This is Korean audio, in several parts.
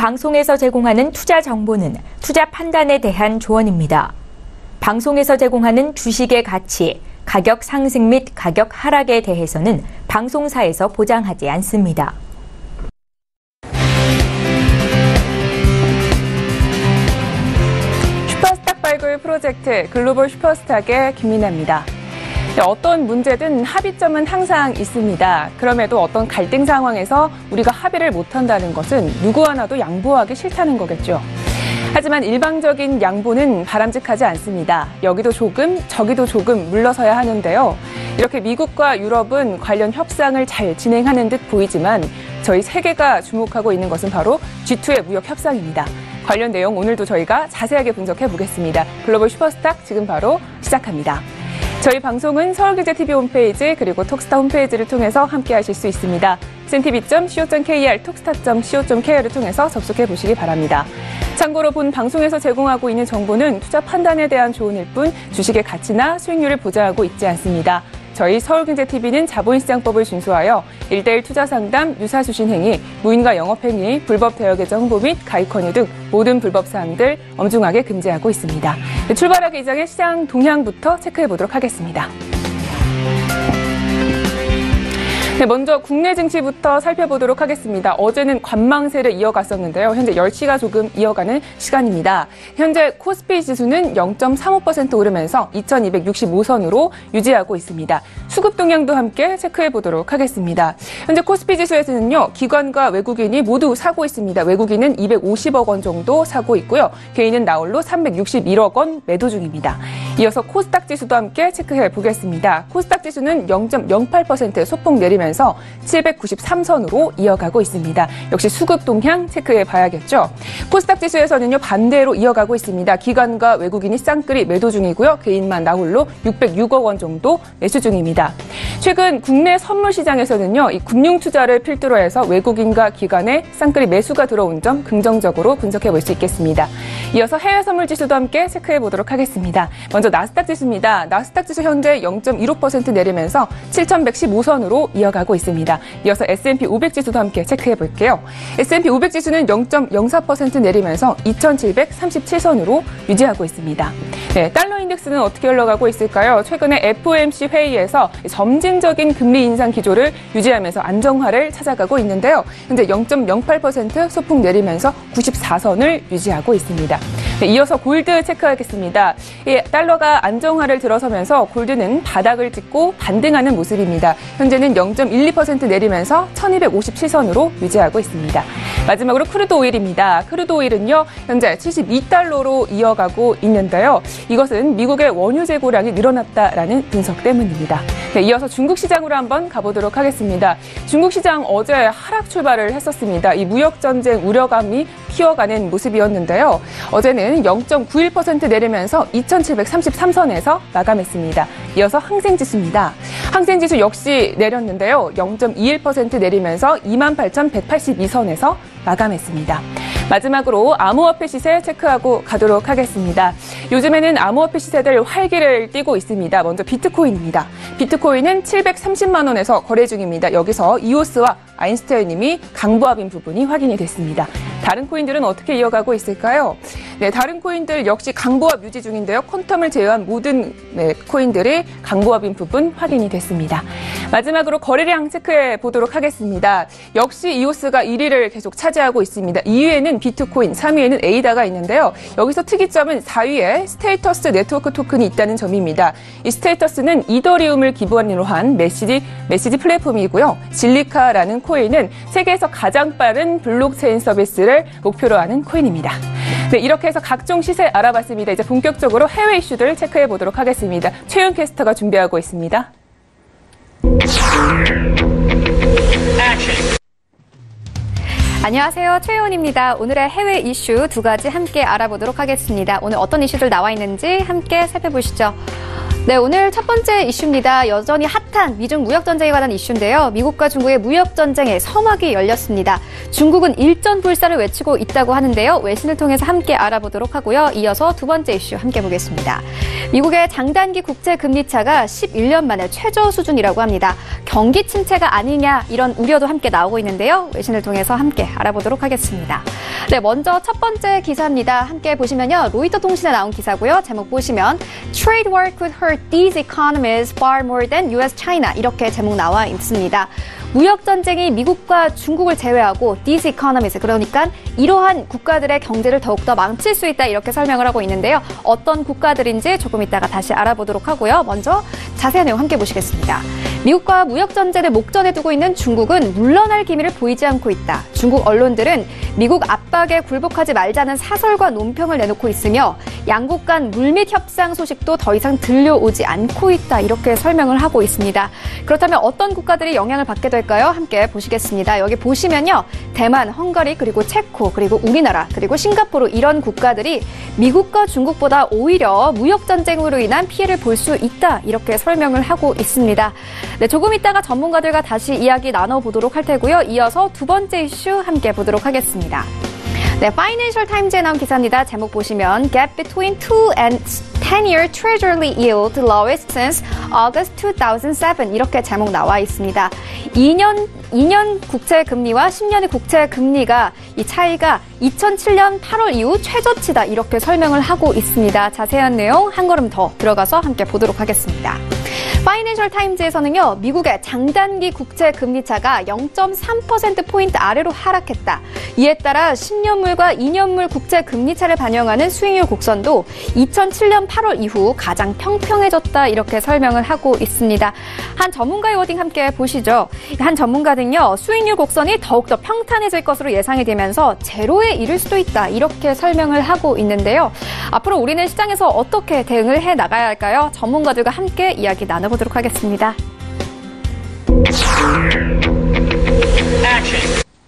방송에서 제공하는 투자 정보는 투자 판단에 대한 조언입니다. 방송에서 제공하는 주식의 가치, 가격 상승 및 가격 하락에 대해서는 방송사에서 보장하지 않습니다. 슈퍼스탁 발굴 프로젝트 글로벌 슈퍼스탁의 김민아입니다. 어떤 문제든 합의점은 항상 있습니다. 그럼에도 어떤 갈등 상황에서 우리가 합의를 못한다는 것은 누구 하나도 양보하기 싫다는 거겠죠. 하지만 일방적인 양보는 바람직하지 않습니다. 여기도 조금, 저기도 조금 물러서야 하는데요. 이렇게 미국과 유럽은 관련 협상을 잘 진행하는 듯 보이지만 저희 세계가 주목하고 있는 것은 바로 G2의 무역 협상입니다. 관련 내용 오늘도 저희가 자세하게 분석해 보겠습니다. 글로벌 슈퍼스탁 지금 바로 시작합니다. 저희 방송은 서울경제TV 홈페이지 그리고 톡스타 홈페이지를 통해서 함께하실 수 있습니다. cntv.co.kr, 톡스타.co.kr을 통해서 접속해 보시기 바랍니다. 참고로 본 방송에서 제공하고 있는 정보는 투자 판단에 대한 조언일 뿐 주식의 가치나 수익률을 보장하고 있지 않습니다. 저희 서울경제TV는 자본시장법을 준수하여 1:1 투자상담, 유사수신행위, 무인과 영업행위, 불법 대여계좌 홍보 및 가입 권유 등 모든 불법 사항들 엄중하게 금지하고 있습니다. 출발하기 이전에 시장 동향부터 체크해 보도록 하겠습니다. 먼저 국내 증시부터 살펴보도록 하겠습니다. 어제는 관망세를 이어갔었는데요. 현재 10시가 조금 이어가는 시간입니다. 현재 코스피 지수는 0.35% 오르면서 2265선으로 유지하고 있습니다. 수급 동향도 함께 체크해 보도록 하겠습니다. 현재 코스피 지수에서는요, 기관과 외국인이 모두 사고 있습니다. 외국인은 250억 원 정도 사고 있고요. 개인은 나홀로 361억 원 매도 중입니다. 이어서 코스닥 지수도 함께 체크해 보겠습니다. 코스닥 지수는 0.08% 소폭 내리면서 793선으로 이어가고 있습니다. 역시 수급 동향 체크해 봐야겠죠. 코스닥 지수에서는요, 반대로 이어가고 있습니다. 기관과 외국인이 쌍끌이 매도 중이고요. 개인만 나홀로 606억 원 정도 매수 중입니다. 최근 국내 선물 시장에서는요, 이 금융 투자를 필두로 해서 외국인과 기관의 쌍끌이 매수가 들어온 점 긍정적으로 분석해 볼 수 있겠습니다. 이어서 해외 선물 지수도 함께 체크해 보도록 하겠습니다. 먼저 나스닥 지수입니다. 나스닥 지수 현재 0.15% 내리면서 7,115선으로 이어가고 있습니다. 이어서 S&P 500 지수도 함께 체크해 볼게요. S&P 500 지수는 0.04% 내리면서 2,737선으로 유지하고 있습니다. 네, 달러 인덱스는 어떻게 흘러가고 있을까요? 최근에 FOMC 회의에서 점진적인 금리 인상 기조를 유지하면서 안정화를 찾아가고 있는데요. 현재 0.08% 소폭 내리면서 94선을 유지하고 있습니다. 네, 이어서 골드 체크하겠습니다. 달러가 안정화를 들어서면서 골드는 바닥을 찍고 반등하는 모습입니다. 현재는 0.12% 내리면서 1257선으로 유지하고 있습니다. 마지막으로 크루드 오일입니다. 크루드 오일은요, 현재 72달러로 이어가고 있는데요. 이것은 미국의 원유 재고량이 늘어났다라는 분석 때문입니다. 네, 이어서 중국 시장으로 한번 가보도록 하겠습니다. 중국 시장 어제 하락 출발을 했었습니다. 이 무역 전쟁 우려감이 키워가는 모습이었는데요. 어제는 0.91% 내리면서 2733선에서 마감했습니다. 이어서 항생지수입니다. 항생지수 역시 내렸는데요. 0.21% 내리면서 28,182선에서 마감했습니다. 마지막으로 암호화폐 시세 체크하고 가도록 하겠습니다. 요즘에는 암호화폐 시세들 활기를 띠고 있습니다. 먼저 비트코인입니다. 비트코인은 730만 원에서 거래 중입니다. 여기서 이오스와 아인슈타인님이 강보합인 부분이 확인이 됐습니다. 다른 코인들은 어떻게 이어가고 있을까요? 네, 다른 코인들 역시 강보합 유지 중인데요. 퀀텀을 제외한 모든 코인들이 강보합인 부분 확인이 됐습니다. 마지막으로 거래량 체크해 보도록 하겠습니다. 역시 이오스가 1위를 계속 차지하고 있습니다. 2위에는 비트코인, 3위에는 에이다가 있는데요. 여기서 특이점은 4위에 스테이터스 네트워크 토큰이 있다는 점입니다. 이 스테이터스는 이더리움을 기반으로 한 메시지 플랫폼이고요. 질리카라는 코인은 세계에서 가장 빠른 블록체인 서비스를 목표로 하는 코인입니다. 네, 이렇게 해서 각종 시세 알아봤습니다. 이제 본격적으로 해외 이슈들 체크해 보도록 하겠습니다. 최윤 캐스터가 준비하고 있습니다. 안녕하세요. 최윤입니다. 오늘의 해외 이슈 두 가지 함께 알아보도록 하겠습니다. 오늘 어떤 이슈들 나와 있는지 함께 살펴보시죠. 네, 오늘 첫 번째 이슈입니다. 여전히 핫한 미중 무역전쟁에 관한 이슈인데요. 미국과 중국의 무역전쟁에 서막이 열렸습니다. 중국은 일전불사를 외치고 있다고 하는데요. 외신을 통해서 함께 알아보도록 하고요. 이어서 두 번째 이슈 함께 보겠습니다. 미국의 장단기 국채금리차가 11년 만에 최저 수준이라고 합니다. 경기 침체가 아니냐 이런 우려도 함께 나오고 있는데요. 외신을 통해서 함께 알아보도록 하겠습니다. 네, 먼저 첫 번째 기사입니다. 함께 보시면요. 로이터 통신에 나온 기사고요. 제목 보시면 Trade war could hurt these economies far more than US-China 이렇게 제목 나와 있습니다. 무역전쟁이 미국과 중국을 제외하고 these economies 그러니까 이러한 국가들의 경제를 더욱더 망칠 수 있다 이렇게 설명을 하고 있는데요. 어떤 국가들인지 조금 이따가 다시 알아보도록 하고요. 먼저 자세한 내용 함께 보시겠습니다. 미국과 무역전쟁을 목전에 두고 있는 중국은 물러날 기미를 보이지 않고 있다. 중국 언론들은 미국 압박에 굴복하지 말자는 사설과 논평을 내놓고 있으며 양국 간 물밑 협상 소식도 더 이상 들려오지 않고 있다. 이렇게 설명을 하고 있습니다. 그렇다면 어떤 국가들이 영향을 받게 될까요? 함께 보시겠습니다. 여기 보시면요. 대만, 헝가리, 그리고 체코, 그리고 우리나라, 그리고 싱가포르 이런 국가들이 미국과 중국보다 오히려 무역전쟁으로 인한 피해를 볼 수 있다. 이렇게 설명을 하고 있습니다. 네, 조금 있다가 전문가들과 다시 이야기 나눠보도록 할 테고요. 이어서 두 번째 이슈 함께 보도록 하겠습니다. 네, 파이낸셜 타임즈에 나온 기사입니다. 제목 보시면 Gap between 2 and 10-year Treasury yield lowest since August 2007 이렇게 제목 나와 있습니다. 2년 국채 금리와 10년의 국채 금리가 이 차이가 2007년 8월 이후 최저치다 이렇게 설명을 하고 있습니다. 자세한 내용 한 걸음 더 들어가서 함께 보도록 하겠습니다. 파이낸셜 타임즈에서는요, 미국의 장단기 국채 금리차가 0.3%포인트 아래로 하락했다. 이에 따라 10년물과 2년물 국채 금리차를 반영하는 수익률 곡선도 2007년 8월 이후 가장 평평해졌다. 이렇게 설명을 하고 있습니다. 한 전문가의 워딩 함께 보시죠. 한 전문가는요, 수익률 곡선이 더욱더 평탄해질 것으로 예상이 되면서 제로에 이를 수도 있다. 이렇게 설명을 하고 있는데요. 앞으로 우리는 시장에서 어떻게 대응을 해 나가야 할까요? 전문가들과 함께 이야기 나눠보도록 하겠습니다.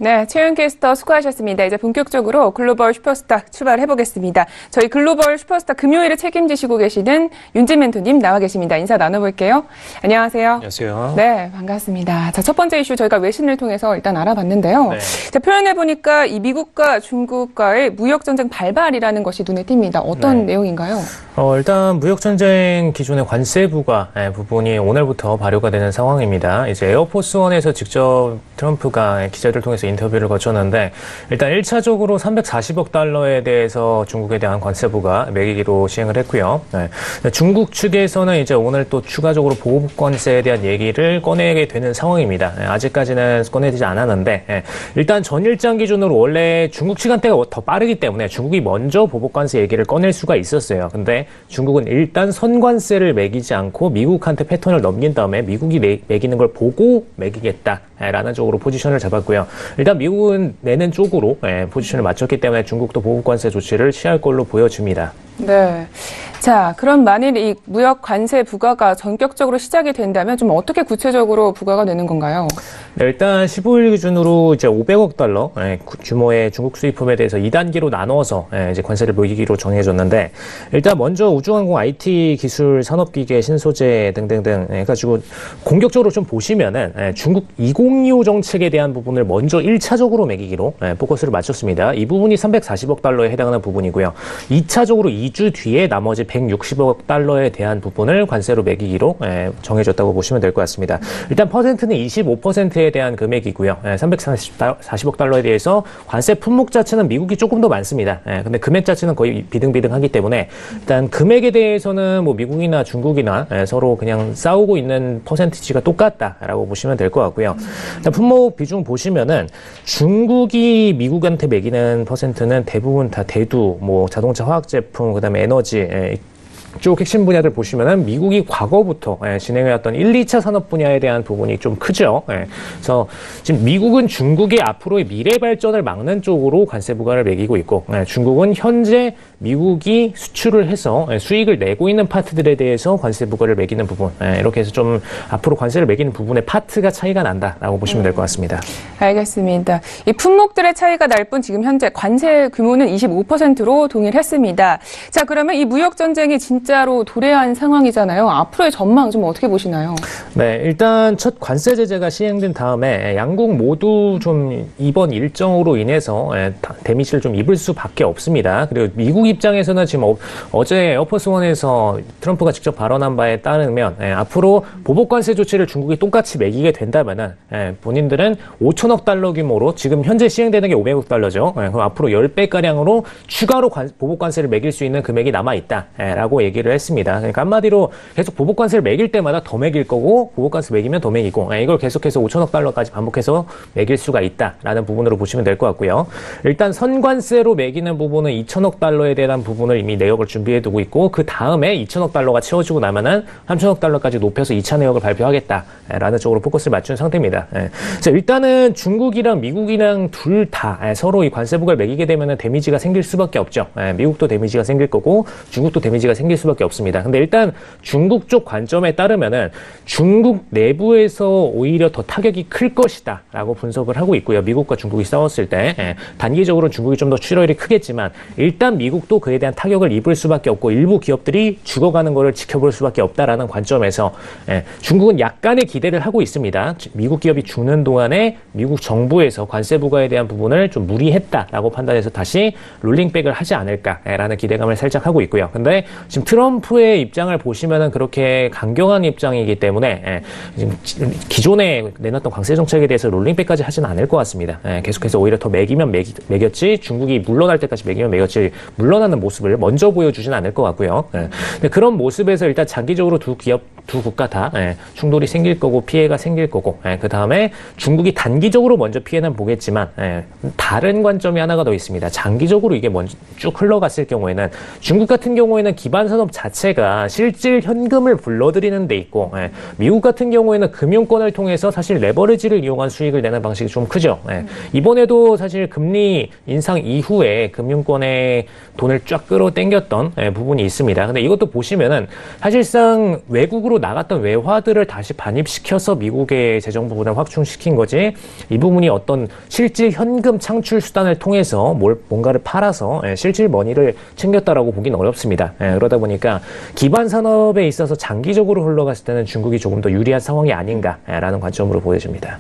네, 최윤 캐스터 수고하셨습니다. 이제 본격적으로 글로벌 슈퍼스타 출발해보겠습니다. 저희 글로벌 슈퍼스타 금요일에 책임지시고 계시는 윤진 멘토님 나와 계십니다. 인사 나눠볼게요. 안녕하세요. 안녕하세요. 네, 반갑습니다. 자, 첫 번째 이슈 저희가 외신을 통해서 일단 알아봤는데요. 네. 자, 표현해보니까 이 미국과 중국과의 무역전쟁 발발이라는 것이 눈에 띕니다. 어떤 내용인가요? 일단 무역전쟁 기존의 관세 부과 부분이 오늘부터 발효가 되는 상황입니다. 이제 에어포스원에서 직접 트럼프가 기자들 통해서 인터뷰를 거쳤는데 일단 1차적으로 340억 달러에 대해서 중국에 대한 관세 부과 매기기로 시행을 했고요. 중국 측에서는 이제 오늘 또 추가적으로 보복 관세에 대한 얘기를 꺼내게 되는 상황입니다. 아직까지는 꺼내지 않았는데 일단 전일장 기준으로 원래 중국 시간대가 더 빠르기 때문에 중국이 먼저 보복 관세 얘기를 꺼낼 수가 있었어요. 근데 중국은 일단 선관세를 매기지 않고 미국한테 패턴을 넘긴 다음에 미국이 매기는 걸 보고 매기겠다라는 쪽으로 포지션을 잡았고요. 일단 미국은 내는 쪽으로 포지션을 맞췄기 때문에 중국도 보복관세 조치를 취할 걸로 보여집니다. 네. 자, 그럼 만일 이 무역 관세 부과가 전격적으로 시작이 된다면 좀 어떻게 구체적으로 부과가 되는 건가요? 네, 일단 15일 기준으로 이제 500억 달러 규모의 중국 수입품에 대해서 2단계로 나눠서 이제 관세를 매기기로 정해졌는데 일단 먼저 우주항공 IT 기술 산업기계 신소재 등등등 해가지고 공격적으로 좀 보시면은 중국 2025 정책에 대한 부분을 먼저 1차적으로 매기기로 포커스를 맞췄습니다. 이 부분이 340억 달러에 해당하는 부분이고요. 2차적으로 2주 뒤에 나머지 160억 달러에 대한 부분을 관세로 매기기로 정해졌다고 보시면 될 것 같습니다. 일단 퍼센트는 25%에 대한 금액이고요. 340억 달러에 대해서 관세 품목 자체는 미국이 조금 더 많습니다. 근데 금액 자체는 거의 비등비등하기 때문에 일단 금액에 대해서는 뭐 미국이나 중국이나 서로 그냥 싸우고 있는 퍼센티지가 똑같다라고 보시면 될 것 같고요. 일단 품목 비중 보시면은 중국이 미국한테 매기는 퍼센트는 대부분 다 대두, 뭐 자동차, 화학 제품, 그다음에 에너지 쪽 핵심 분야들 보시면은 미국이 과거부터 진행해왔던 1, 2차 산업 분야에 대한 부분이 좀 크죠. 그래서 지금 미국은 중국의 앞으로의 미래 발전을 막는 쪽으로 관세 부과를 매기고 있고 중국은 현재 미국이 수출을 해서 수익을 내고 있는 파트들에 대해서 관세 부과를 매기는 부분 이렇게 해서 좀 앞으로 관세를 매기는 부분의 파트가 차이가 난다라고 보시면 될 것 같습니다. 알겠습니다. 이 품목들의 차이가 날 뿐 지금 현재 관세 규모는 25%로 동일했습니다. 자, 그러면 이 무역 전쟁이 진짜로 도래한 상황이잖아요. 앞으로의 전망 좀 어떻게 보시나요? 네, 일단 첫 관세 제재가 시행된 다음에 양국 모두 좀 이번 일정으로 인해서 데미지를 좀 입을 수밖에 없습니다. 그리고 미국 입장에서는 지금 어제 에어포스원에서 트럼프가 직접 발언한 바에 따르면 앞으로 보복 관세 조치를 중국이 똑같이 매기게 된다면은 본인들은 5천억 달러 규모로 지금 현재 시행되는 게 500억 달러죠. 그럼 앞으로 10배 가량으로 추가로 보복 관세를 매길 수 있는 금액이 남아 있다라고 얘기를 했습니다. 그러니까 한마디로 계속 보복 관세를 매길 때마다 더 매길 거고 보복 관세 매기면 더 매기고 이걸 계속해서 5천억 달러까지 반복해서 매길 수가 있다라는 부분으로 보시면 될 것 같고요. 일단 선관세로 매기는 부분은 2천억 달러에 대한 부분을 이미 내역을 준비해두고 있고 그 다음에 2천억 달러가 채워지고 나면은 3천억 달러까지 높여서 2차 내역을 발표하겠다라는 쪽으로 포커스를 맞춘 상태입니다. 자, 일단은 중국이랑 미국이랑 둘 다 서로 이 관세부과를 매기게 되면은 데미지가 생길 수밖에 없죠. 미국도 데미지가 생길 거고 중국도 데미지가 생길 수밖에 없습니다. 근데 일단 중국 쪽 관점에 따르면은 중국 내부에서 오히려 더 타격이 클 것이다라고 분석을 하고 있고요. 미국과 중국이 싸웠을 때 단기적으로는 중국이 좀 더 출혈이 크겠지만 일단 미국도 그에 대한 타격을 입을 수밖에 없고 일부 기업들이 죽어가는 것을 지켜볼 수밖에 없다라는 관점에서 중국은 약간의 기대를 하고 있습니다. 미국 기업이 죽는 동안에 미국 정부에서 관세 부과에 대한 부분을 좀 무리했다라고 판단해서 다시 롤링백을 하지 않을까라는 기대감을 살짝 하고 있고요. 근데 지금 트럼프의 입장을 보시면은 그렇게 강경한 입장이기 때문에 지금 기존에 내놨던 관세 정책에 대해서 롤링백까지 하지는 않을 것 같습니다. 계속해서 오히려 더 매기면 매겼지 중국이 물러날 때까지 매기면 매겼지 물러나는 모습을 먼저 보여주지는 않을 것 같고요. 근데 그런 모습에서 일단 장기적으로 두 국가 다 충돌이 생길 거고 피해가 생길 거고 그 다음에 중국이 단기적으로 먼저 피해는 보겠지만 다른 관점이 하나가 더 있습니다. 장기적으로 이게 먼저 쭉 흘러갔을 경우에는 중국 같은 경우에는 기반 산업 자체가 실질 현금을 불러들이는 데 있고 미국 같은 경우에는 금융권을 통해서 사실 레버리지를 이용한 수익을 내는 방식이 좀 크죠. 이번에도 사실 금리 인상 이후에 금융권에 돈을 쫙 끌어당겼던 부분이 있습니다. 근데 이것도 보시면은 사실상 외국으로 나갔던 외화들을 다시 반입시켜서 미국의 재정 부분을 확충시킨 거지 이 부분이 어떤 실질 현금 창출 수단을 통해서 뭔가를 팔아서 실질 머니를 챙겼다라고 보기는 어렵습니다. 그러다 보니까 기반 산업에 있어서 장기적으로 흘러갔을 때는 중국이 조금 더 유리한 상황이 아닌가라는 관점으로 보여집니다.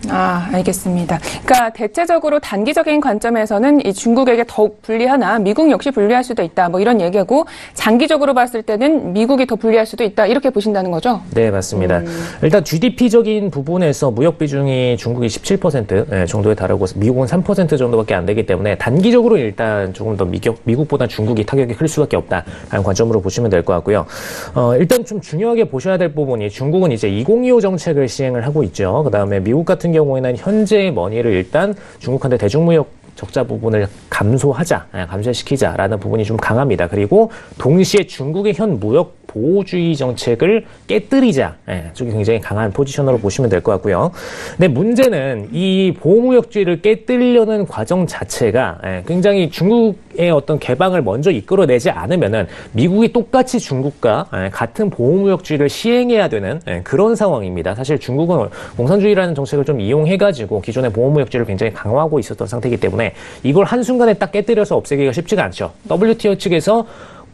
알겠습니다. 그러니까 대체적으로 단기적인 관점에서는 이 중국에게 더욱 불리하나 미국 역시 불리할 수도 있다. 뭐 이런 얘기하고 장기적으로 봤을 때는 미국이 더 불리할 수도 있다. 이렇게 보신다는 거죠? 네, 맞습니다. 일단 GDP적인 부분에서 무역 비중이 중국이 17% 정도에 달하고 미국은 3% 정도밖에 안 되기 때문에 단기적으로 일단 조금 더 미국보다 중국이 타격이 클 수밖에 없다라는 관점으로 보시면 될 것 같고요. 일단 좀 중요하게 보셔야 될 부분이 중국은 이제 2025 정책을 시행을 하고 있죠. 그다음에 미국 같은 경우에는 현재의 머니를 일단 중국한테 대중무역 적자 부분을 감소시키자라는 부분이 좀 강합니다. 그리고 동시에 중국의 현 무역 보호주의 정책을 깨뜨리자. 쪽이 굉장히 강한 포지션으로 보시면 될 것 같고요. 근데 문제는 이 보호무역주의를 깨뜨리려는 과정 자체가 굉장히 중국의 어떤 개방을 먼저 이끌어내지 않으면은 미국이 똑같이 중국과 같은 보호무역주의를 시행해야 되는 그런 상황입니다. 사실 중국은 공산주의라는 정책을 좀 이용해가지고 기존의 보호무역주의를 굉장히 강화하고 있었던 상태이기 때문에 이걸 한순간에 딱 깨뜨려서 없애기가 쉽지가 않죠. WTO 측에서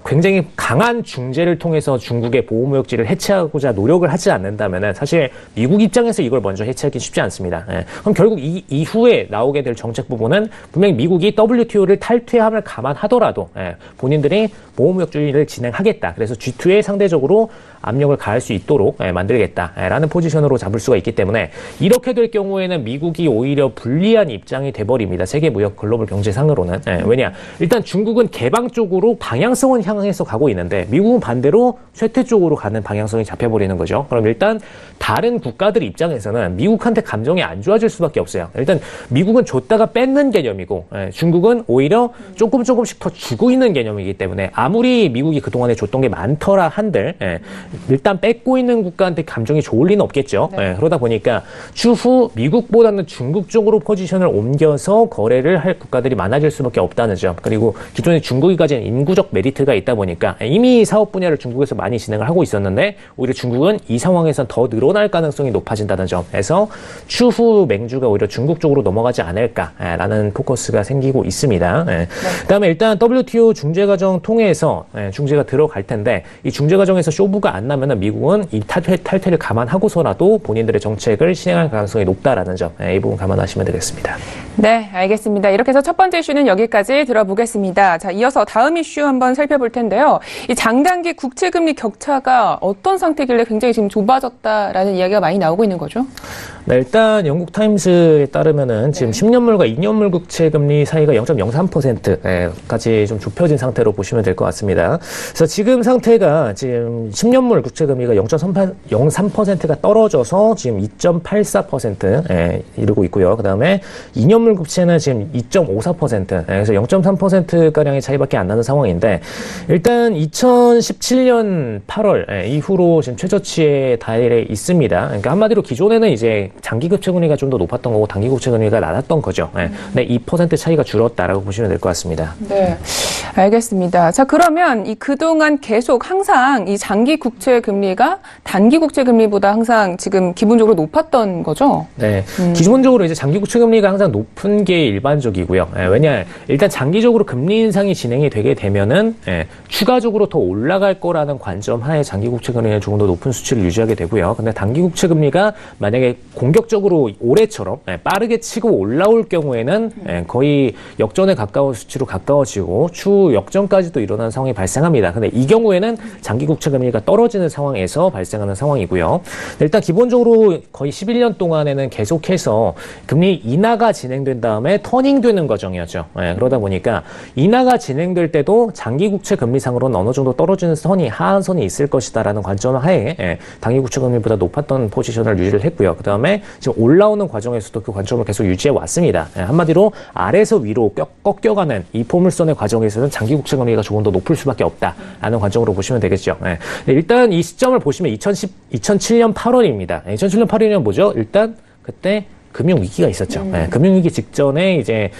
굉장히 강한 중재를 통해서 중국의 보호무역지를 해체하고자 노력을 하지 않는다면 사실 미국 입장에서 이걸 먼저 해체하기 쉽지 않습니다. 그럼 결국 이후에 나오게 될 정책 부분은 분명히 미국이 WTO를 탈퇴함을 감안하더라도 본인들이 보호무역주의를 진행하겠다. 그래서 G2에 상대적으로 압력을 가할 수 있도록 만들겠다라는 포지션으로 잡을 수가 있기 때문에 이렇게 될 경우에는 미국이 오히려 불리한 입장이 돼버립니다. 세계 무역 글로벌 경제상으로는. 왜냐? 일단 중국은 개방 쪽으로 방향성은 향해서 가고 있는데 미국은 반대로 쇠퇴 쪽으로 가는 방향성이 잡혀버리는 거죠. 그럼 일단 다른 국가들 입장에서는 미국한테 감정이 안 좋아질 수밖에 없어요. 일단 미국은 줬다가 뺏는 개념이고 중국은 오히려 조금씩 더 주고 있는 개념이기 때문에 아무리 미국이 그동안에 줬던 게 많더라 한들 일단 뺏고 있는 국가한테 감정이 좋을 리는 없겠죠. 그러다 보니까 추후 미국보다는 중국 쪽으로 포지션을 옮겨서 거래를 할 국가들이 많아질 수밖에 없다는 점. 그리고 기존에 중국이 가진 인구적 메리트가 있다 보니까 이미 사업 분야를 중국에서 많이 진행을 하고 있었는데 오히려 중국은 이 상황에선 더 늘어날 가능성이 높아진다는 점에서 추후 맹주가 오히려 중국 쪽으로 넘어가지 않을까라는 포커스가 생기고 있습니다. 그다음에 일단 WTO 중재 과정 통해서 중재가 들어갈 텐데 이 중재 과정에서 쇼부가 안 나면은 미국은 이 탈퇴를 감안하고서라도 본인들의 정책을 시행할 가능성이 높다라는 점, 이 부분 감안하시면 되겠습니다. 네, 알겠습니다. 이렇게 해서 첫 번째 이슈는 여기까지 들어보겠습니다. 자, 이어서 다음 이슈 한번 살펴볼 텐데요. 이 장단기 국채금리 격차가 어떤 상태길래 굉장히 지금 좁아졌다라는 이야기가 많이 나오고 있는 거죠? 네, 일단 영국 타임스에 따르면은 지금 10년물과 2년물 국채 금리 사이가 0.03%까지 좀 좁혀진 상태로 보시면 될 것 같습니다. 그래서 지금 상태가 지금 10년물 국채 금리가 0.03%가 떨어져서 지금 2.84%에 이르고 있고요. 그다음에 2년물 국채는 지금 2.54%, 그래서 0.3%가량의 차이밖에 안 나는 상황인데 일단 2017년 8월 이후로 지금 최저치에 달해 있습니다. 그러니까 한마디로 기존에는 이제 장기 국채 금리가 좀 더 높았던 거고 단기 국채 금리가 낮았던 거죠. 근데 2% 차이가 줄었다라고 보시면 될 것 같습니다. 네, 알겠습니다. 자, 그러면 이 그동안 계속 항상 이 장기 국채 금리가 단기 국채 금리보다 항상 지금 기본적으로 높았던 거죠? 네, 기본적으로 이제 장기 국채 금리가 항상 높은 게 일반적이고요. 왜냐, 일단 장기적으로 금리 인상이 진행이 되게 되면은 추가적으로 더 올라갈 거라는 관점 하에 장기 국채 금리는 조금 더 높은 수치를 유지하게 되고요. 근데 단기 국채 금리가 만약에 공격적으로 올해처럼 빠르게 치고 올라올 경우에는 거의 역전에 가까운 수치로 가까워지고 추후 역전까지도 일어나는 상황이 발생합니다. 근데 이 경우에는 장기 국채 금리가 떨어지는 상황에서 발생하는 상황이고요. 일단 기본적으로 거의 11년 동안에는 계속해서 금리 인하가 진행된 다음에 터닝되는 과정이었죠. 그러다 보니까 인하가 진행될 때도 장기 국채 금리상으로는 어느 정도 떨어지는 선이 하한선이 있을 것이다라는 관점 하에 단기 국채 금리보다 높았던 포지션을 유지를 했고요. 그다음에 지금 올라오는 과정에서도 그 관점을 계속 유지해 왔습니다. 한마디로 아래에서 위로 꺾여가는 이 포물선의 과정에서는 장기 국채 금리가 조금 더 높을 수밖에 없다라는 관점으로 보시면 되겠죠. 일단 이 시점을 보시면 2007년 8월입니다. 2007년 8월이면 뭐죠? 일단 그때 금융위기가 있었죠. 금융위기 직전에 이제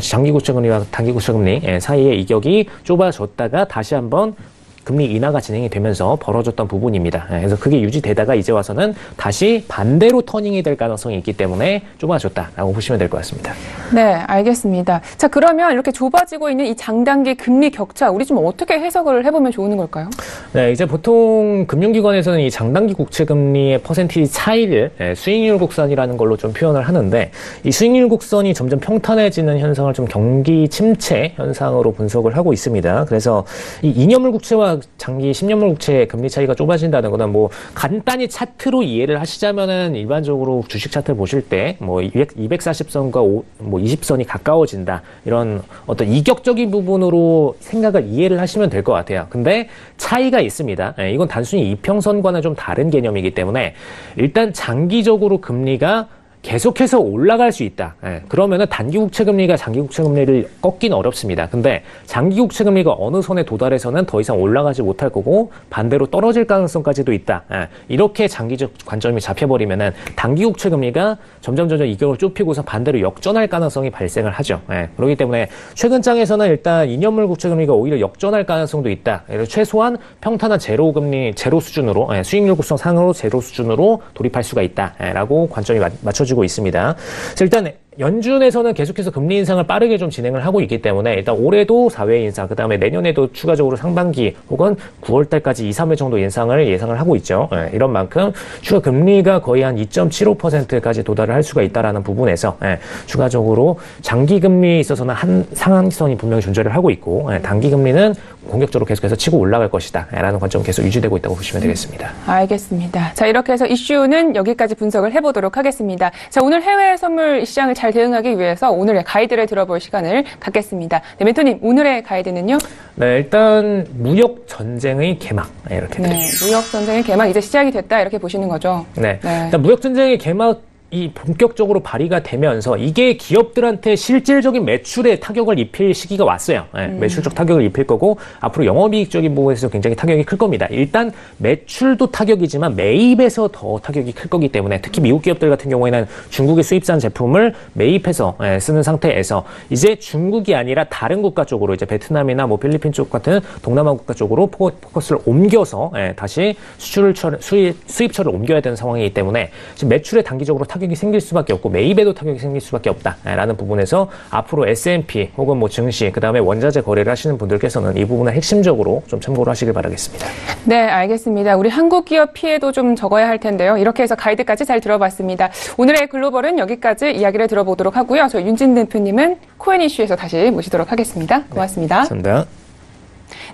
장기 국채 금리와 단기 국채 금리 사이의 이격이 좁아졌다가 다시 한번 금리 인하가 진행이 되면서 벌어졌던 부분입니다. 그래서 그게 유지되다가 이제 와서는 다시 반대로 터닝이 될 가능성이 있기 때문에 좁아졌다라고 보시면 될 것 같습니다. 네, 알겠습니다. 자, 그러면 이렇게 좁아지고 있는 이 장단기 금리 격차, 우리 좀 어떻게 해석을 해보면 좋은 걸까요? 네, 이제 보통 금융기관에서는 이 장단기 국채 금리의 퍼센티지 차이를 수익률 곡선이라는 걸로 좀 표현을 하는데 이 수익률 곡선이 점점 평탄해지는 현상을 좀 경기 침체 현상으로 분석을 하고 있습니다. 그래서 이 2년물 국채와 장기 10년물 국채의 금리 차이가 좁아진다는 거는 뭐 간단히 차트로 이해를 하시자면은 일반적으로 주식 차트를 보실 때 뭐 240선과 20선이 가까워진다 이런 어떤 이격적인 부분으로 생각을 이해를 하시면 될 것 같아요. 근데 차이가 있습니다. 이건 단순히 이평선과는 좀 다른 개념이기 때문에 일단 장기적으로 금리가 계속해서 올라갈 수 있다. 그러면은 단기 국채 금리가 장기 국채 금리를 꺾기는 어렵습니다. 근데 장기 국채 금리가 어느 선에 도달해서는 더 이상 올라가지 못할 거고 반대로 떨어질 가능성까지도 있다. 이렇게 장기적 관점이 잡혀버리면은 단기 국채 금리가 점점 이격을 좁히고서 반대로 역전할 가능성이 발생을 하죠. 그렇기 때문에 최근 장에서는 일단 2년물 국채 금리가 오히려 역전할 가능성도 있다. 최소한 평탄한 제로 금리, 제로 수준으로 수익률 구성 상으로 제로 수준으로 돌입할 수가 있다라고 관점이 맞춰지고 있습니다. 그래서 일단 연준에서는 계속해서 금리 인상을 빠르게 좀 진행을 하고 있기 때문에 일단 올해도 4회 인상, 그 다음에 내년에도 추가적으로 상반기 혹은 9월 달까지 2, 3회 정도 인상을 예상을 하고 있죠. 이런 만큼 추가 금리가 거의 한 2.75%까지 도달을 할 수가 있다라는 부분에서 추가적으로 장기 금리에 있어서는 한 상한선이 분명히 존재를 하고 있고 단기 금리는 공격적으로 계속해서 치고 올라갈 것이다 라는 관점은 계속 유지되고 있다고 보시면 되겠습니다. 알겠습니다. 자, 이렇게 해서 이슈는 여기까지 분석을 해보도록 하겠습니다. 자, 오늘 해외 선물 시장을 잘 대응하기 위해서 오늘의 가이드를 들어볼 시간을 갖겠습니다. 네, 멘토님, 오늘의 가이드는요? 네, 일단 무역 전쟁의 개막 이렇게 네, 무역 전쟁의 개막 이제 시작이 됐다 이렇게 보시는 거죠? 네. 일단 무역 전쟁의 개막 이 본격적으로 발휘가 되면서 이게 기업들한테 실질적인 매출에 타격을 입힐 시기가 왔어요. 예, 매출적 타격을 입힐 거고 앞으로 영업이익적인 부분에서 굉장히 타격이 클 겁니다. 일단 매출도 타격이지만 매입에서 더 타격이 클 거기 때문에 특히 미국 기업들 같은 경우에는 중국에 수입산 제품을 매입해서 쓰는 상태에서 이제 중국이 아니라 다른 국가 쪽으로 이제 베트남이나 뭐 필리핀 쪽 같은 동남아 국가 쪽으로 포커스를 옮겨서 다시 수입처를 옮겨야 되는 상황이기 때문에 지금 매출에 단기적으로 타격이 생길 수밖에 없고 매입에도 타격이 생길 수밖에 없다라는 부분에서 앞으로 S&P 혹은 뭐 증시 그다음에 원자재 거래를 하시는 분들께서는 이 부분을 핵심적으로 좀 참고를 하시길 바라겠습니다. 네, 알겠습니다. 우리 한국 기업 피해도 좀 적어야 할 텐데요. 이렇게 해서 가이드까지 잘 들어봤습니다. 오늘의 글로벌은 여기까지 이야기를 들어보도록 하고요. 저 윤진 대표님은 코엔 이슈에서 다시 모시도록 하겠습니다. 고맙습니다. 감사합니다.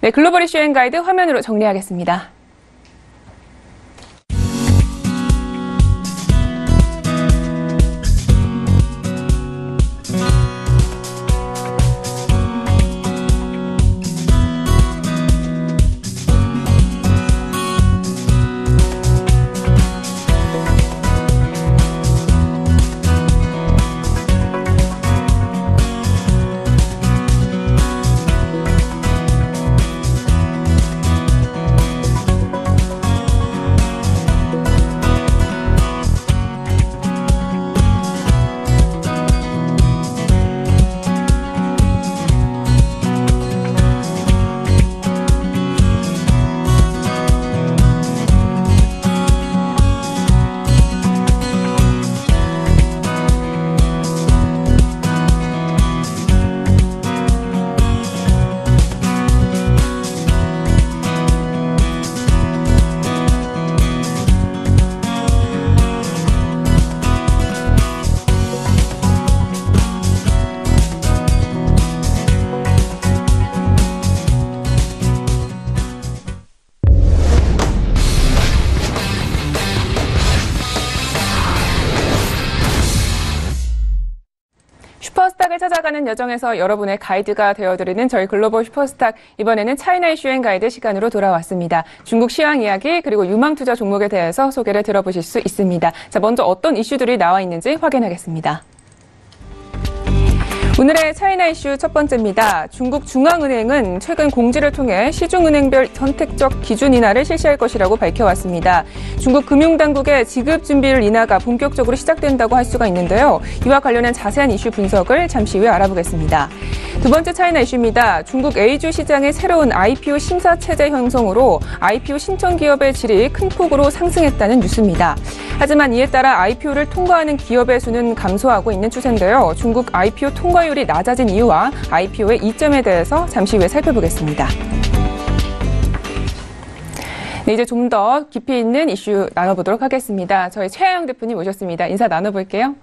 네, 글로벌 이슈 앤 가이드 화면으로 정리하겠습니다. 슈퍼스탁을 찾아가는 여정에서 여러분의 가이드가 되어드리는 저희 글로벌 슈퍼스탁, 이번에는 차이나 이슈 앤 가이드 시간으로 돌아왔습니다. 중국 시황 이야기 그리고 유망 투자 종목에 대해서 소개를 들어보실 수 있습니다. 자, 먼저 어떤 이슈들이 나와 있는지 확인하겠습니다. 오늘의 차이나 이슈 첫 번째입니다. 중국 중앙은행은 최근 공지를 통해 시중은행별 선택적 기준 인하를 실시할 것이라고 밝혀왔습니다. 중국 금융당국의 지급 준비율 인하가 본격적으로 시작된다고 할 수가 있는데요. 이와 관련한 자세한 이슈 분석을 잠시 후에 알아보겠습니다. 두 번째 차이나 이슈입니다. 중국 A주 시장의 새로운 IPO 심사 체제 형성으로 IPO 신청 기업의 질이 큰 폭으로 상승했다는 뉴스입니다. 하지만 이에 따라 IPO를 통과하는 기업의 수는 감소하고 있는 추세인데요. 중국 IPO 통과율이 낮아진 이유와 IPO의 이점에 대해서 잠시 후에 살펴보겠습니다. 네, 이제 좀 더 깊이 있는 이슈 나눠보도록 하겠습니다. 저희 최하영 대표님 오셨습니다. 인사 나눠볼게요.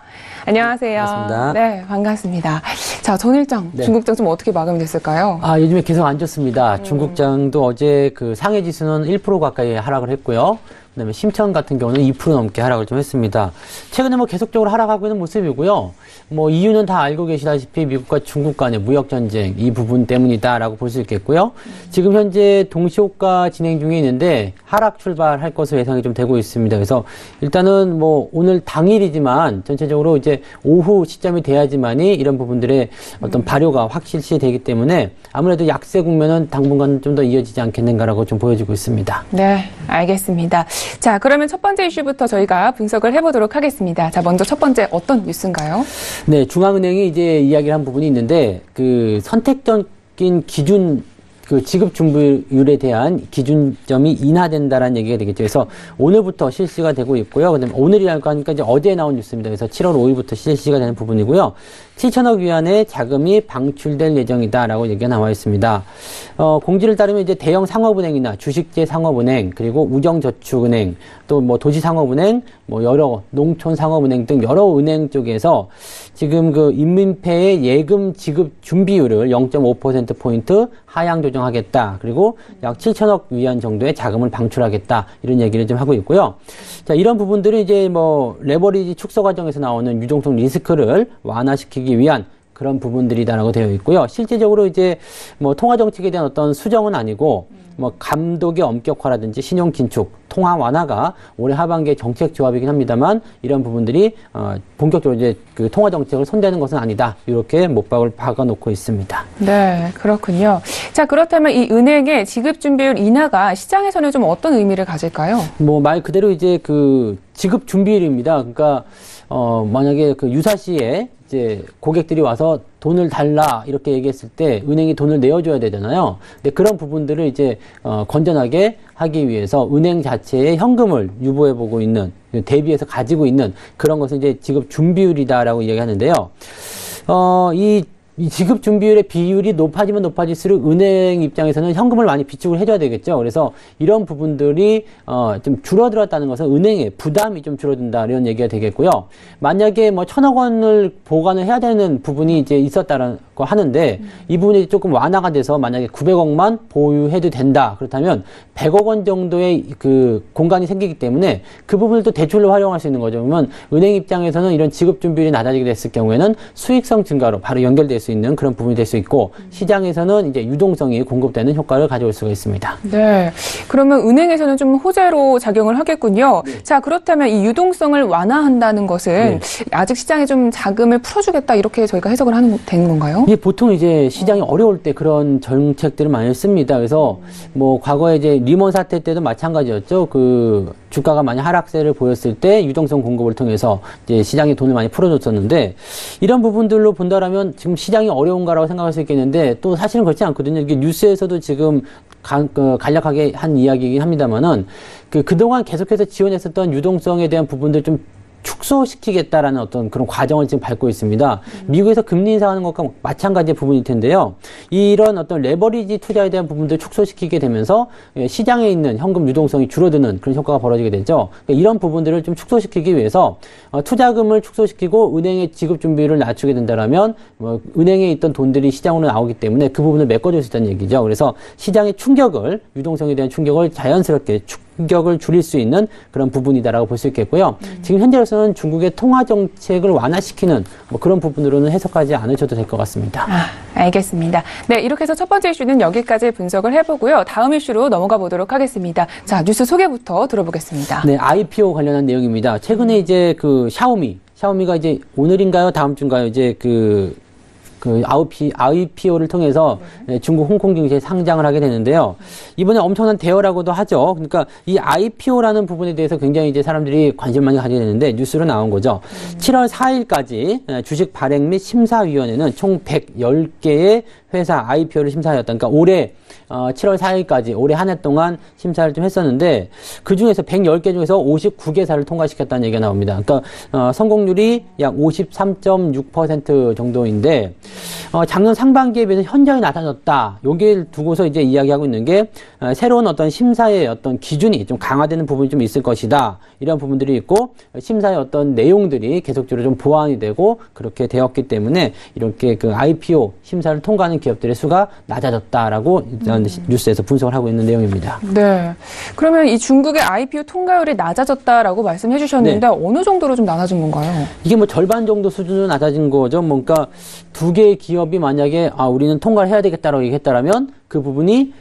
안녕하세요. 반갑습니다. 네, 반갑습니다. 자, 전일장, 네. 중국장 좀 어떻게 마감이 됐을까요? 요즘에 계속 안 좋습니다. 중국장도 어제 그 상해 지수는 1% 가까이 하락을 했고요. 그다음에 심천 같은 경우는 2% 넘게 하락을 좀 했습니다. 최근에 뭐 계속적으로 하락하고 있는 모습이고요. 뭐 이유는 다 알고 계시다시피 미국과 중국 간의 무역 전쟁 이 부분 때문이다라고 볼 수 있겠고요. 지금 현재 동시호가 진행 중에 있는데 하락 출발할 것으로 예상이 좀 되고 있습니다. 그래서 일단은 뭐 오늘 당일이지만 전체적으로 이제 오후 시점이 돼야지만이 이런 부분들의 어떤 발효가 확실시 되기 때문에 아무래도 약세 국면은 당분간 좀 더 이어지지 않겠는가라고 좀 보여지고 있습니다. 네, 알겠습니다. 자, 그러면 첫 번째 이슈부터 저희가 분석을 해보도록 하겠습니다. 자, 먼저 첫 번째 어떤 뉴스인가요? 네, 중앙은행이 이제 이야기를 한 부분이 있는데 그 선택적인 기준 그 지급 준비율에 대한 기준점이 인하된다라는 얘기가 되겠죠. 그래서 오늘부터 실시가 되고 있고요. 그다음에 오늘이라고 하니까 이제 어제에 나온 뉴스입니다. 그래서 7월 5일부터 실시가 되는 부분이고요. 7천억 위안의 자금이 방출될 예정이다라고 얘기가 나와 있습니다. 공지를 따르면 이제 대형 상업은행이나 주식제 상업은행 그리고 우정저축은행 또 뭐 도시상업은행 뭐 여러 농촌상업은행 등 여러 은행 쪽에서 지금 그 인민폐의 예금 지급 준비율을 0.5%포인트 하향 조정하겠다. 그리고 약 7천억 위안 정도의 자금을 방출하겠다. 이런 얘기를 좀 하고 있고요. 자, 이런 부분들이 이제 뭐 레버리지 축소 과정에서 나오는 유동성 리스크를 완화시키기 위한 그런 부분들이다라고 되어 있고요. 실제적으로 이제 뭐 통화 정책에 대한 어떤 수정은 아니고 뭐 감독의 엄격화라든지 신용 긴축, 통화 완화가 올해 하반기의 정책 조합이긴 합니다만 이런 부분들이 본격적으로 이제 그 통화 정책을 손대는 것은 아니다. 이렇게 못박을 박아놓고 있습니다. 네, 그렇군요. 자, 그렇다면 이 은행의 지급 준비율 인하가 시장에서는 좀 어떤 의미를 가질까요? 뭐 말 그대로 이제 그 지급 준비율입니다. 그러니까 만약에 그 유사시에 이제 고객들이 와서 돈을 달라 이렇게 얘기했을 때 은행이 돈을 내어줘야 되잖아요. 근데 그런 부분들을 이제 건전하게 하기 위해서 은행 자체에 현금을 유보해보고 있는 대비해서 가지고 있는 그런 것을 이제 지급 준비율이다라고 이야기하는데요. 이 지급 준비율의 비율이 높아지면 높아질수록 은행 입장에서는 현금을 많이 비축을 해줘야 되겠죠. 그래서 이런 부분들이 좀 줄어들었다는 것은 은행의 부담이 좀 줄어든다 이런 얘기가 되겠고요. 만약에 뭐 1,000억 원을 보관을 해야 되는 부분이 이제 있었다라고 하는데 이 부분이 조금 완화가 돼서 만약에 900억만 보유해도 된다. 그렇다면 100억 원 정도의 그 공간이 생기기 때문에 그 부분을 또 대출로 활용할 수 있는 거죠. 그러면 은행 입장에서는 이런 지급 준비율이 낮아지게 됐을 경우에는 수익성 증가로 바로 연결될 수 있는 그런 부분이 될 수 있고 시장에서는 이제 유동성이 공급되는 효과를 가져올 수가 있습니다. 네. 그러면 은행에서는 좀 호재로 작용을 하겠군요. 네. 자, 그렇다면 이 유동성을 완화한다는 것은 아직 시장에 좀 자금을 풀어주겠다 이렇게 저희가 해석을 되는 건가요? 이게 보통 이제 시장이 어려울 때 그런 정책들을 많이 씁니다. 그래서 뭐 과거에 이제 리먼 사태 때도 마찬가지였죠. 그 주가가 많이 하락세를 보였을 때 유동성 공급을 통해서 이제 시장에 돈을 많이 풀어줬었는데 이런 부분들로 본다라면 지금 시장이 어려운가라고 생각할 수 있겠는데 또 사실은 그렇지 않거든요. 이게 뉴스에서도 지금 간략하게 한 이야기이긴 합니다만은 그동안 계속해서 지원했었던 유동성에 대한 부분들 좀 축소시키겠다라는 어떤 그런 과정을 지금 밟고 있습니다. 미국에서 금리 인상하는 것과 마찬가지의 부분일 텐데요. 이런 어떤 레버리지 투자에 대한 부분들 축소시키게 되면서 시장에 있는 현금 유동성이 줄어드는 그런 효과가 벌어지게 되죠. 이런 부분들을 좀 축소시키기 위해서 투자금을 축소시키고 은행의 지급 준비율을 낮추게 된다라면 은행에 있던 돈들이 시장으로 나오기 때문에 그 부분을 메꿔줄 수 있다는 얘기죠. 그래서 시장의 충격을 유동성에 대한 충격을 자연스럽게 충격을 줄일 수 있는 그런 부분이다라고 볼 수 있겠고요. 지금 현재로서는 중국의 통화 정책을 완화시키는 뭐 그런 부분으로는 해석하지 않으셔도 될 것 같습니다. 알겠습니다. 네, 이렇게 해서 첫 번째 이슈는 여기까지 분석을 해보고요. 다음 이슈로 넘어가 보도록 하겠습니다. 자, 뉴스 소개부터 들어보겠습니다. 네, IPO 관련한 내용입니다. 최근에 이제 그 샤오미가 이제 오늘인가요? 다음 주인가요? 이제 그 IPO를 통해서 중국 홍콩 증시에 상장을 하게 되는데요. 이번에 엄청난 대여라고도 하죠. 그러니까 이 IPO라는 부분에 대해서 굉장히 이제 사람들이 관심을 많이 가지게 되는데 뉴스로 나온 거죠. 7월 4일까지 주식 발행 및 심사위원회는 총 110개의 회사 IPO를 심사하였다. 그러니까 올해 7월 4일까지 올해 한 해 동안 심사를 좀 했었는데 그 중에서 110개 중에서 59개사를 통과시켰다는 얘기가 나옵니다. 그러니까 성공률이 약 53.6% 정도인데 작년 상반기에 비해서 현저히 낮아졌다. 여기를 두고서 이제 이야기하고 있는 게 새로운 어떤 심사의 어떤 기준이 좀 강화되는 부분이 좀 있을 것이다. 이런 부분들이 있고 심사의 어떤 내용들이 계속적으로 좀 보완이 되고 그렇게 되었기 때문에 이렇게 그 IPO 심사를 통과하는 기업들의 수가 낮아졌다라고 뉴스에서 분석을 하고 있는 내용입니다. 네. 그러면 이 중국의 IPO 통과율이 낮아졌다라고 말씀해 주셨는데 어느 정도로 좀 낮아진 건가요? 이게 뭐 절반 정도 수준으로 낮아진 거죠. 뭔가 두 개의 기업이 만약에 우리는 통과를 해야 되겠다라고 얘기했다라면 그 부분이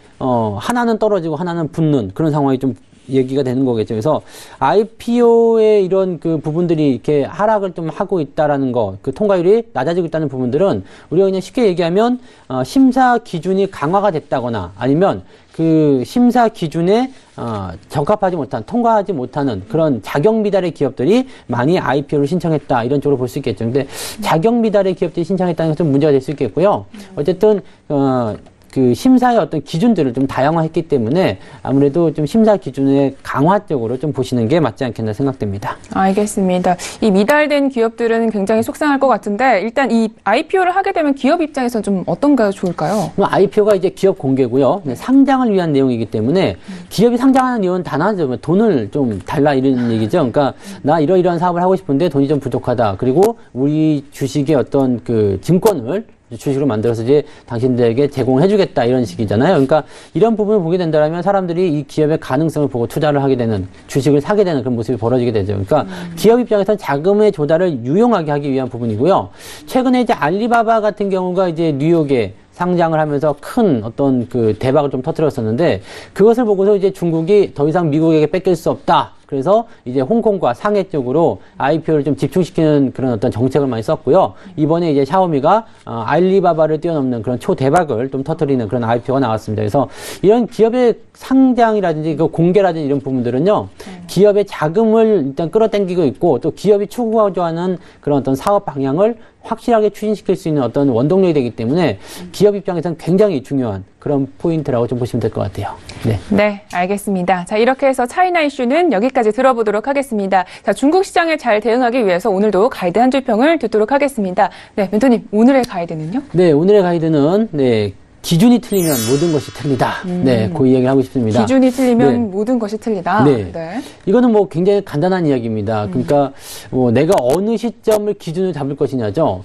하나는 떨어지고 하나는 붙는 그런 상황이 좀 얘기가 되는 거겠죠. 그래서 IPO의 이런 그 부분들이 이렇게 하락을 좀 하고 있다라는 거, 그 통과율이 낮아지고 있다는 부분들은 우리가 그냥 쉽게 얘기하면 심사 기준이 강화가 됐다거나 아니면 그 심사 기준에 적합하지 못한, 통과하지 못하는 그런 자격 미달의 기업들이 많이 IPO를 신청했다 이런 쪽으로 볼 수 있겠죠. 근데 자격 미달의 기업들이 신청했다는 것은 문제가 될 수 있겠고요. 어쨌든 그 심사의 어떤 기준들을 좀 다양화했기 때문에 아무래도 좀 심사 기준의 강화 쪽으로 좀 보시는 게 맞지 않겠나 생각됩니다. 알겠습니다. 이 미달된 기업들은 굉장히 속상할 것 같은데 일단 이 IPO를 하게 되면 기업 입장에서는 좀 어떤 게 좋을까요? IPO가 이제 기업 공개고요. 상장을 위한 내용이기 때문에 기업이 상장하는 이유는 단 하나죠. 돈을 좀 달라 이런 얘기죠. 그러니까 나 이러이러한 사업을 하고 싶은데 돈이 좀 부족하다. 그리고 우리 주식의 어떤 그 증권을 주식으로 만들어서 이제 당신들에게 제공해주겠다 이런 식이잖아요. 그러니까 이런 부분을 보게 된다면 사람들이 이 기업의 가능성을 보고 투자를 하게 되는, 주식을 사게 되는 그런 모습이 벌어지게 되죠. 그러니까 기업 입장에서는 자금의 조달을 유용하게 하기 위한 부분이고요. 최근에 이제 알리바바 같은 경우가 이제 뉴욕에 상장을 하면서 큰 어떤 그 대박을 좀 터뜨렸었는데 그것을 보고서 이제 중국이 더 이상 미국에게 뺏길 수 없다. 그래서 이제 홍콩과 상해 쪽으로 IPO를 좀 집중시키는 그런 어떤 정책을 많이 썼고요. 이번에 이제 샤오미가 알리바바를 뛰어넘는 그런 초대박을 좀 터뜨리는 그런 IPO가 나왔습니다. 그래서 이런 기업의 상장이라든지 그 공개라든지 이런 부분들은요. 기업의 자금을 일단 끌어당기고 있고 또 기업이 추구하는 그런 어떤 사업 방향을 확실하게 추진시킬 수 있는 어떤 원동력이 되기 때문에 기업 입장에서는 굉장히 중요한 그런 포인트라고 좀 보시면 될 것 같아요. 네. 네, 알겠습니다. 자, 이렇게 해서 차이나 이슈는 여기까지 들어보도록 하겠습니다. 자, 중국 시장에 잘 대응하기 위해서 오늘도 가이드 한 줄 평을 듣도록 하겠습니다. 네, 멘토님, 오늘의 가이드는요? 네, 오늘의 가이드는 기준이 틀리면 모든 것이 틀리다. 네, 그 이야기를 하고 싶습니다. 기준이 틀리면 네. 모든 것이 틀리다. 네. 네. 이거는 뭐 굉장히 간단한 이야기입니다. 그러니까 내가 어느 시점을 기준을 잡을 것이냐죠.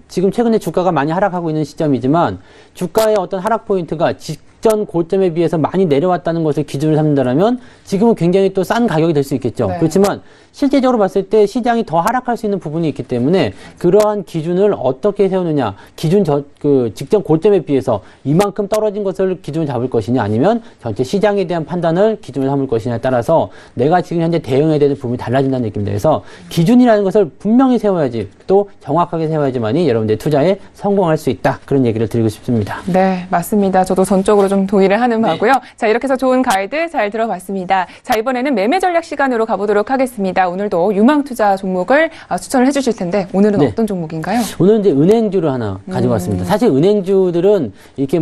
지금 최근에 주가가 많이 하락하고 있는 시점이지만 주가의 어떤 하락 포인트가 직전 고점에 비해서 많이 내려왔다는 것을 기준으로 삼는다면 지금은 굉장히 또 싼 가격이 될 수 있겠죠. 네. 그렇지만 실제적으로 봤을 때 시장이 더 하락할 수 있는 부분이 있기 때문에 그러한 기준을 어떻게 세우느냐, 직전 고점에 비해서 이만큼 떨어진 것을 기준을 잡을 것이냐, 아니면 전체 시장에 대한 판단을 기준을 삼을 것이냐에 따라서 내가 지금 현재 대응해야 되는 부분이 달라진다는 느낌입니다. 그래서 기준이라는 것을 분명히 세워야지, 또 정확하게 세워야지만이 여러분들 투자에 성공할 수 있다. 그런 얘기를 드리고 싶습니다. 네, 맞습니다. 저도 전적으로 좀 동의를 하는 바고요. 자, 이렇게 해서 좋은 가이드 잘 들어봤습니다. 자, 이번에는 매매 전략 시간으로 가보도록 하겠습니다. 오늘도 유망 투자 종목을 추천을 해주실 텐데 오늘은 네. 어떤 종목인가요? 오늘은 이제 은행주를 하나 가지고 왔습니다. 사실 은행주들은 이렇게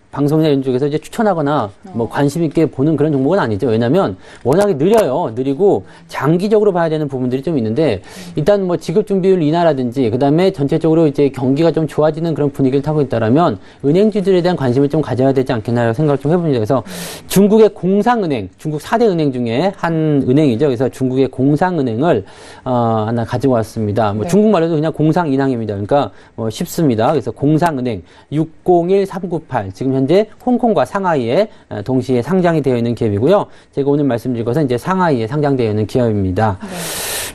방송이나 이런 쪽에서 이제 추천하거나 관심 있게 보는 그런 종목은 아니죠. 왜냐면 워낙에 느리고 장기적으로 봐야 되는 부분들이 좀 있는데 일단 지급 준비율 인하라든지 그다음에 전체적으로 이제 경기가 좀 좋아지는 그런 분위기를 타고 있다라면 은행주들에 대한 관심을 좀 가져야 되지 않겠나요? 생각을 좀 해봅니다. 그래서 중국의 공상은행, 중국 4대 은행 중에 한 은행이죠. 그래서 중국의 공상은행을 하나 가지고 왔습니다. 네. 중국말로도 그냥 공상인항입니다. 그러니까 쉽습니다. 그래서 공상은행 601398 지금 현재 홍콩과 상하이에 동시에 상장이 되어 있는 기업이고요. 제가 오늘 말씀드릴 것은 이제 상하이에 상장되어 있는 기업입니다.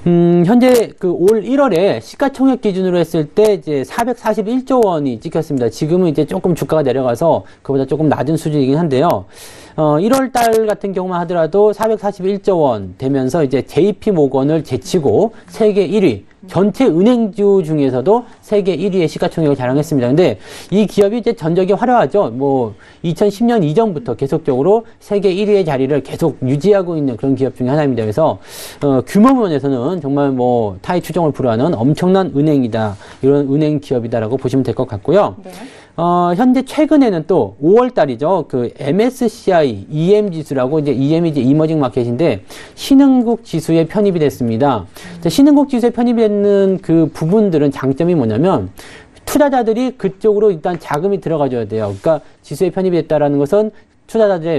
네. 현재 올 1월에 시가총액 기준으로 했을 때 이제 441조 원이 찍혔습니다. 지금은 이제 조금 주가가 내려가서 그보다 조금 낮은 수준이긴 한데요. 1월 달 같은 경우만 하더라도 441조 원 되면서 이제 JP 모건을 제치고 세계 1위, 전체 은행주 중에서도 세계 1위의 시가총액을 자랑했습니다. 근데 이 기업이 이제 전적이 화려하죠. 2010년 이전부터 계속적으로 세계 1위의 자리를 계속 유지하고 있는 그런 기업 중에 하나입니다. 그래서 규모 면에서는 정말 타이 추종을 불허하는 엄청난 은행이다. 이런 은행 기업이다라고 보시면 될 것 같고요. 네. 현재 최근에는 또 5월 달이죠. MSCI EM 지수라고 이제 EM이 이제 이머징 마켓인데 신흥국 지수에 편입이 됐습니다. 신흥국 지수에 편입이 되는 그 부분들은 장점이 뭐냐면 투자자들이 그쪽으로 일단 자금이 들어가줘야 돼요. 그러니까 지수에 편입이 됐다라는 것은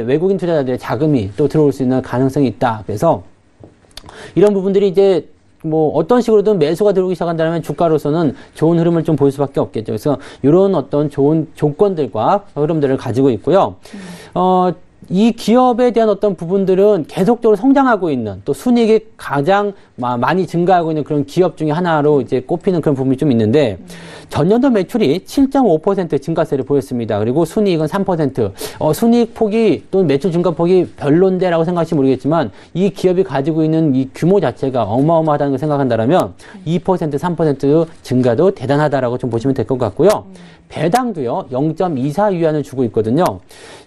외국인 투자자들의 자금이 또 들어올 수 있는 가능성이 있다. 그래서 이런 부분들이 이제 어떤 식으로든 매수가 들어오기 시작한다면 주가로서는 좋은 흐름을 좀 보일 수밖에 없겠죠. 그래서 이런 어떤 좋은 조건들과 흐름들을 가지고 있고요. 이 기업에 대한 어떤 부분들은 계속적으로 성장하고 있는 또 순이익이 가장 많이 증가하고 있는 그런 기업 중에 하나로 이제 꼽히는 그런 부분이 좀 있는데 전년도 매출이 7.5% 증가세를 보였습니다. 그리고 순이익은 3%. 순이익 폭이 또는 매출 증가 폭이 별론데라고 생각하실지 모르겠지만 이 기업이 가지고 있는 이 규모 자체가 어마어마하다는 걸 생각한다면 2%, 3% 증가도 대단하다라고 좀 보시면 될 것 같고요. 배당도요, 0.24위안을 주고 있거든요.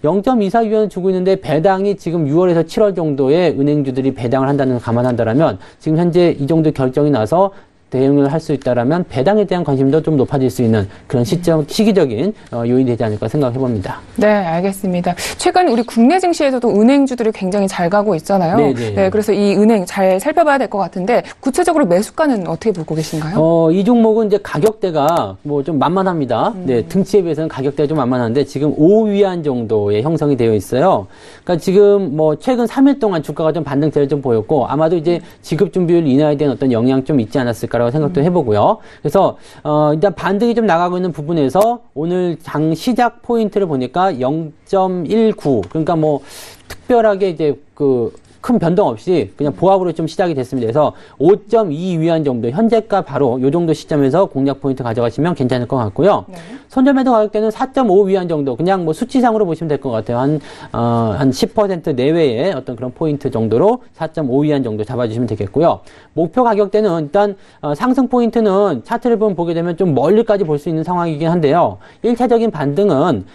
0.24위안을 주고 있는데 배당이 지금 6월에서 7월 정도에 은행주들이 배당을 한다는 걸 감안한다면 지금 현재 이 정도 결정이 나서 대응을 할 수 있다라면 배당에 대한 관심도 좀 높아질 수 있는 그런 시기적인 요인이 되지 않을까 생각해 봅니다. 네, 알겠습니다. 최근 우리 국내 증시에서도 은행주들이 굉장히 잘 가고 있잖아요. 네네. 네, 그래서 이 은행 잘 살펴봐야 될 것 같은데 구체적으로 매수가는 어떻게 보고 계신가요? 이 종목은 이제 가격대가 좀 만만합니다. 네, 등치에 비해서는 가격대가 좀 만만한데 지금 5위안 정도의 형성이 되어 있어요. 그러니까 지금 최근 3일 동안 주가가 좀 반등세를 좀 보였고 아마도 이제 지급 준비율 인하에 대한 어떤 영향 좀 있지 않았을까 라고 생각도 해보고요. 그래서 일단 반등이 좀 나가고 있는 부분에서 오늘 장 시작 포인트를 보니까 0.19 그러니까 특별하게 이제 큰 변동 없이 그냥 보합으로 좀 시작이 됐습니다. 그래서 5.2위안 정도 현재가 바로 이 정도 시점에서 공략 포인트 가져가시면 괜찮을 것 같고요. 네. 손절매도 가격대는 4.5위안 정도 그냥 뭐 수치상으로 보시면 될 것 같아요. 한 10% 내외의 어떤 그런 포인트 정도로 4.5위안 정도 잡아주시면 되겠고요. 목표 가격대는 일단 상승 포인트는 차트를 보게 되면 좀 멀리까지 볼 수 있는 상황이긴 한데요. 1차적인 반등은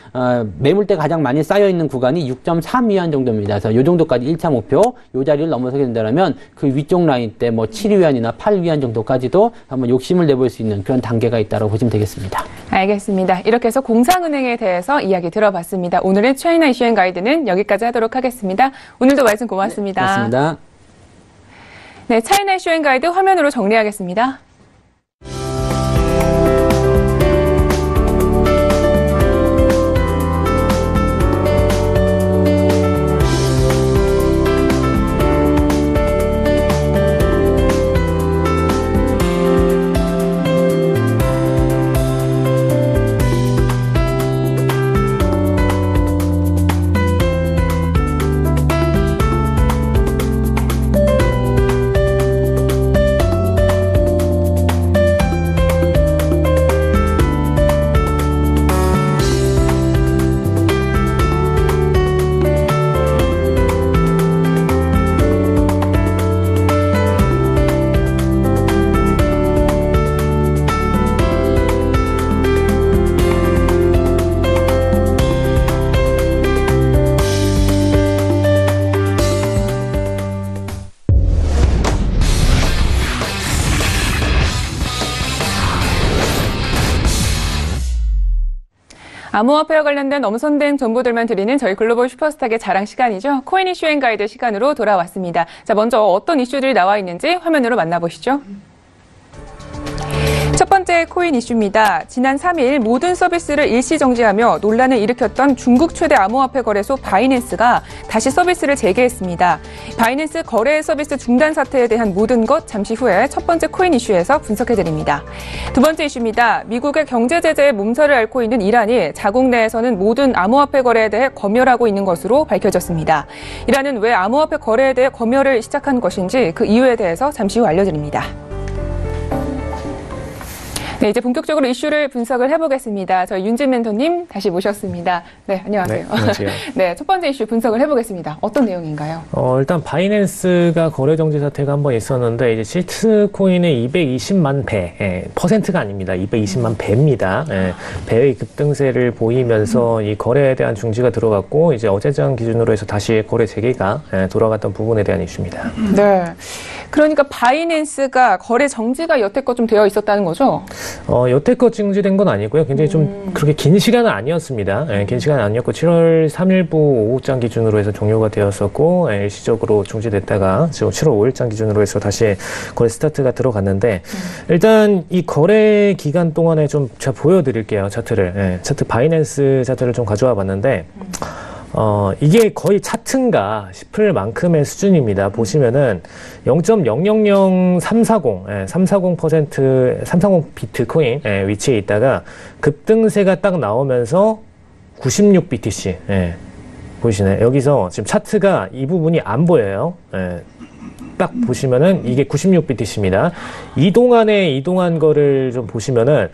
매물대 가장 많이 쌓여있는 구간이 6.3위안 정도입니다. 그래서 이 정도까지 1차 목표 이 자리를 넘어서게 된다면 그 위쪽 라인 때 뭐 7위안이나 8위안 정도까지도 한번 욕심을 내볼 수 있는 그런 단계가 있다고 보시면 되겠습니다. 알겠습니다. 이렇게 해서 공상은행에 대해서 이야기 들어봤습니다. 오늘의 차이나 이슈 가이드는 여기까지 하도록 하겠습니다. 오늘도 말씀 고맙습니다. 네, 고맙습니다. 네, 차이나 이슈 가이드 화면으로 정리하겠습니다. 암호화폐와 관련된 엄선된 정보들만 드리는 저희 글로벌 슈퍼스탁의 자랑 시간이죠. 코인 이슈 앤 가이드 시간으로 돌아왔습니다. 자, 먼저 어떤 이슈들이 나와 있는지 화면으로 만나보시죠. 첫 번째 코인 이슈입니다. 지난 3일 모든 서비스를 일시 정지하며 논란을 일으켰던 중국 최대 암호화폐 거래소 바이낸스가 다시 서비스를 재개했습니다. 바이낸스 거래 서비스 중단 사태에 대한 모든 것 잠시 후에 첫 번째 코인 이슈에서 분석해드립니다. 두 번째 이슈입니다. 미국의 경제 제재에 몸살을 앓고 있는 이란이 자국 내에서는 모든 암호화폐 거래에 대해 검열하고 있는 것으로 밝혀졌습니다. 이란은 왜 암호화폐 거래에 대해 검열을 시작한 것인지 그 이유에 대해서 잠시 후 알려드립니다. 네, 이제 본격적으로 이슈를 분석을 해보겠습니다. 저희 윤진 멘토님 다시 모셨습니다. 네, 안녕하세요. 네, 안녕하세요. 네, 첫 번째 이슈 분석을 해보겠습니다. 어떤 내용인가요? 일단 바이낸스가 거래 정지 사태가 한번 있었는데 이제 시트코인의 220만 배, 퍼센트가 아닙니다. 220만 배입니다. 배의 급등세를 보이면서 이 거래에 대한 중지가 들어갔고 이제 어제장 기준으로 해서 다시 거래 재개가 돌아갔던 부분에 대한 이슈입니다. 네. 그러니까 바이낸스가 거래 정지가 여태껏 좀 되어 있었다는 거죠? 여태껏 정지된 건 아니고요. 굉장히 좀 그렇게 긴 시간은 아니었습니다. 긴 시간은 아니었고 7월 3일부 오후장 기준으로 해서 종료가 되었었고 일시적으로 중지됐다가 지금 7월 5일장 기준으로 해서 다시 거래 스타트가 들어갔는데 일단 이 거래 기간 동안에 좀 제가 보여드릴게요. 차트를. 차트 바이낸스 차트를 좀 가져와 봤는데 이게 거의 차트인가 싶을 만큼의 수준입니다. 보시면은 0.000340, 340 비트코인 위치에 있다가 급등세가 딱 나오면서 96 BTC. 보이시나요? 여기서 지금 차트가 이 부분이 안 보여요. 딱 보시면은 이게 96 BTC입니다. 이동한 거를 좀 보시면은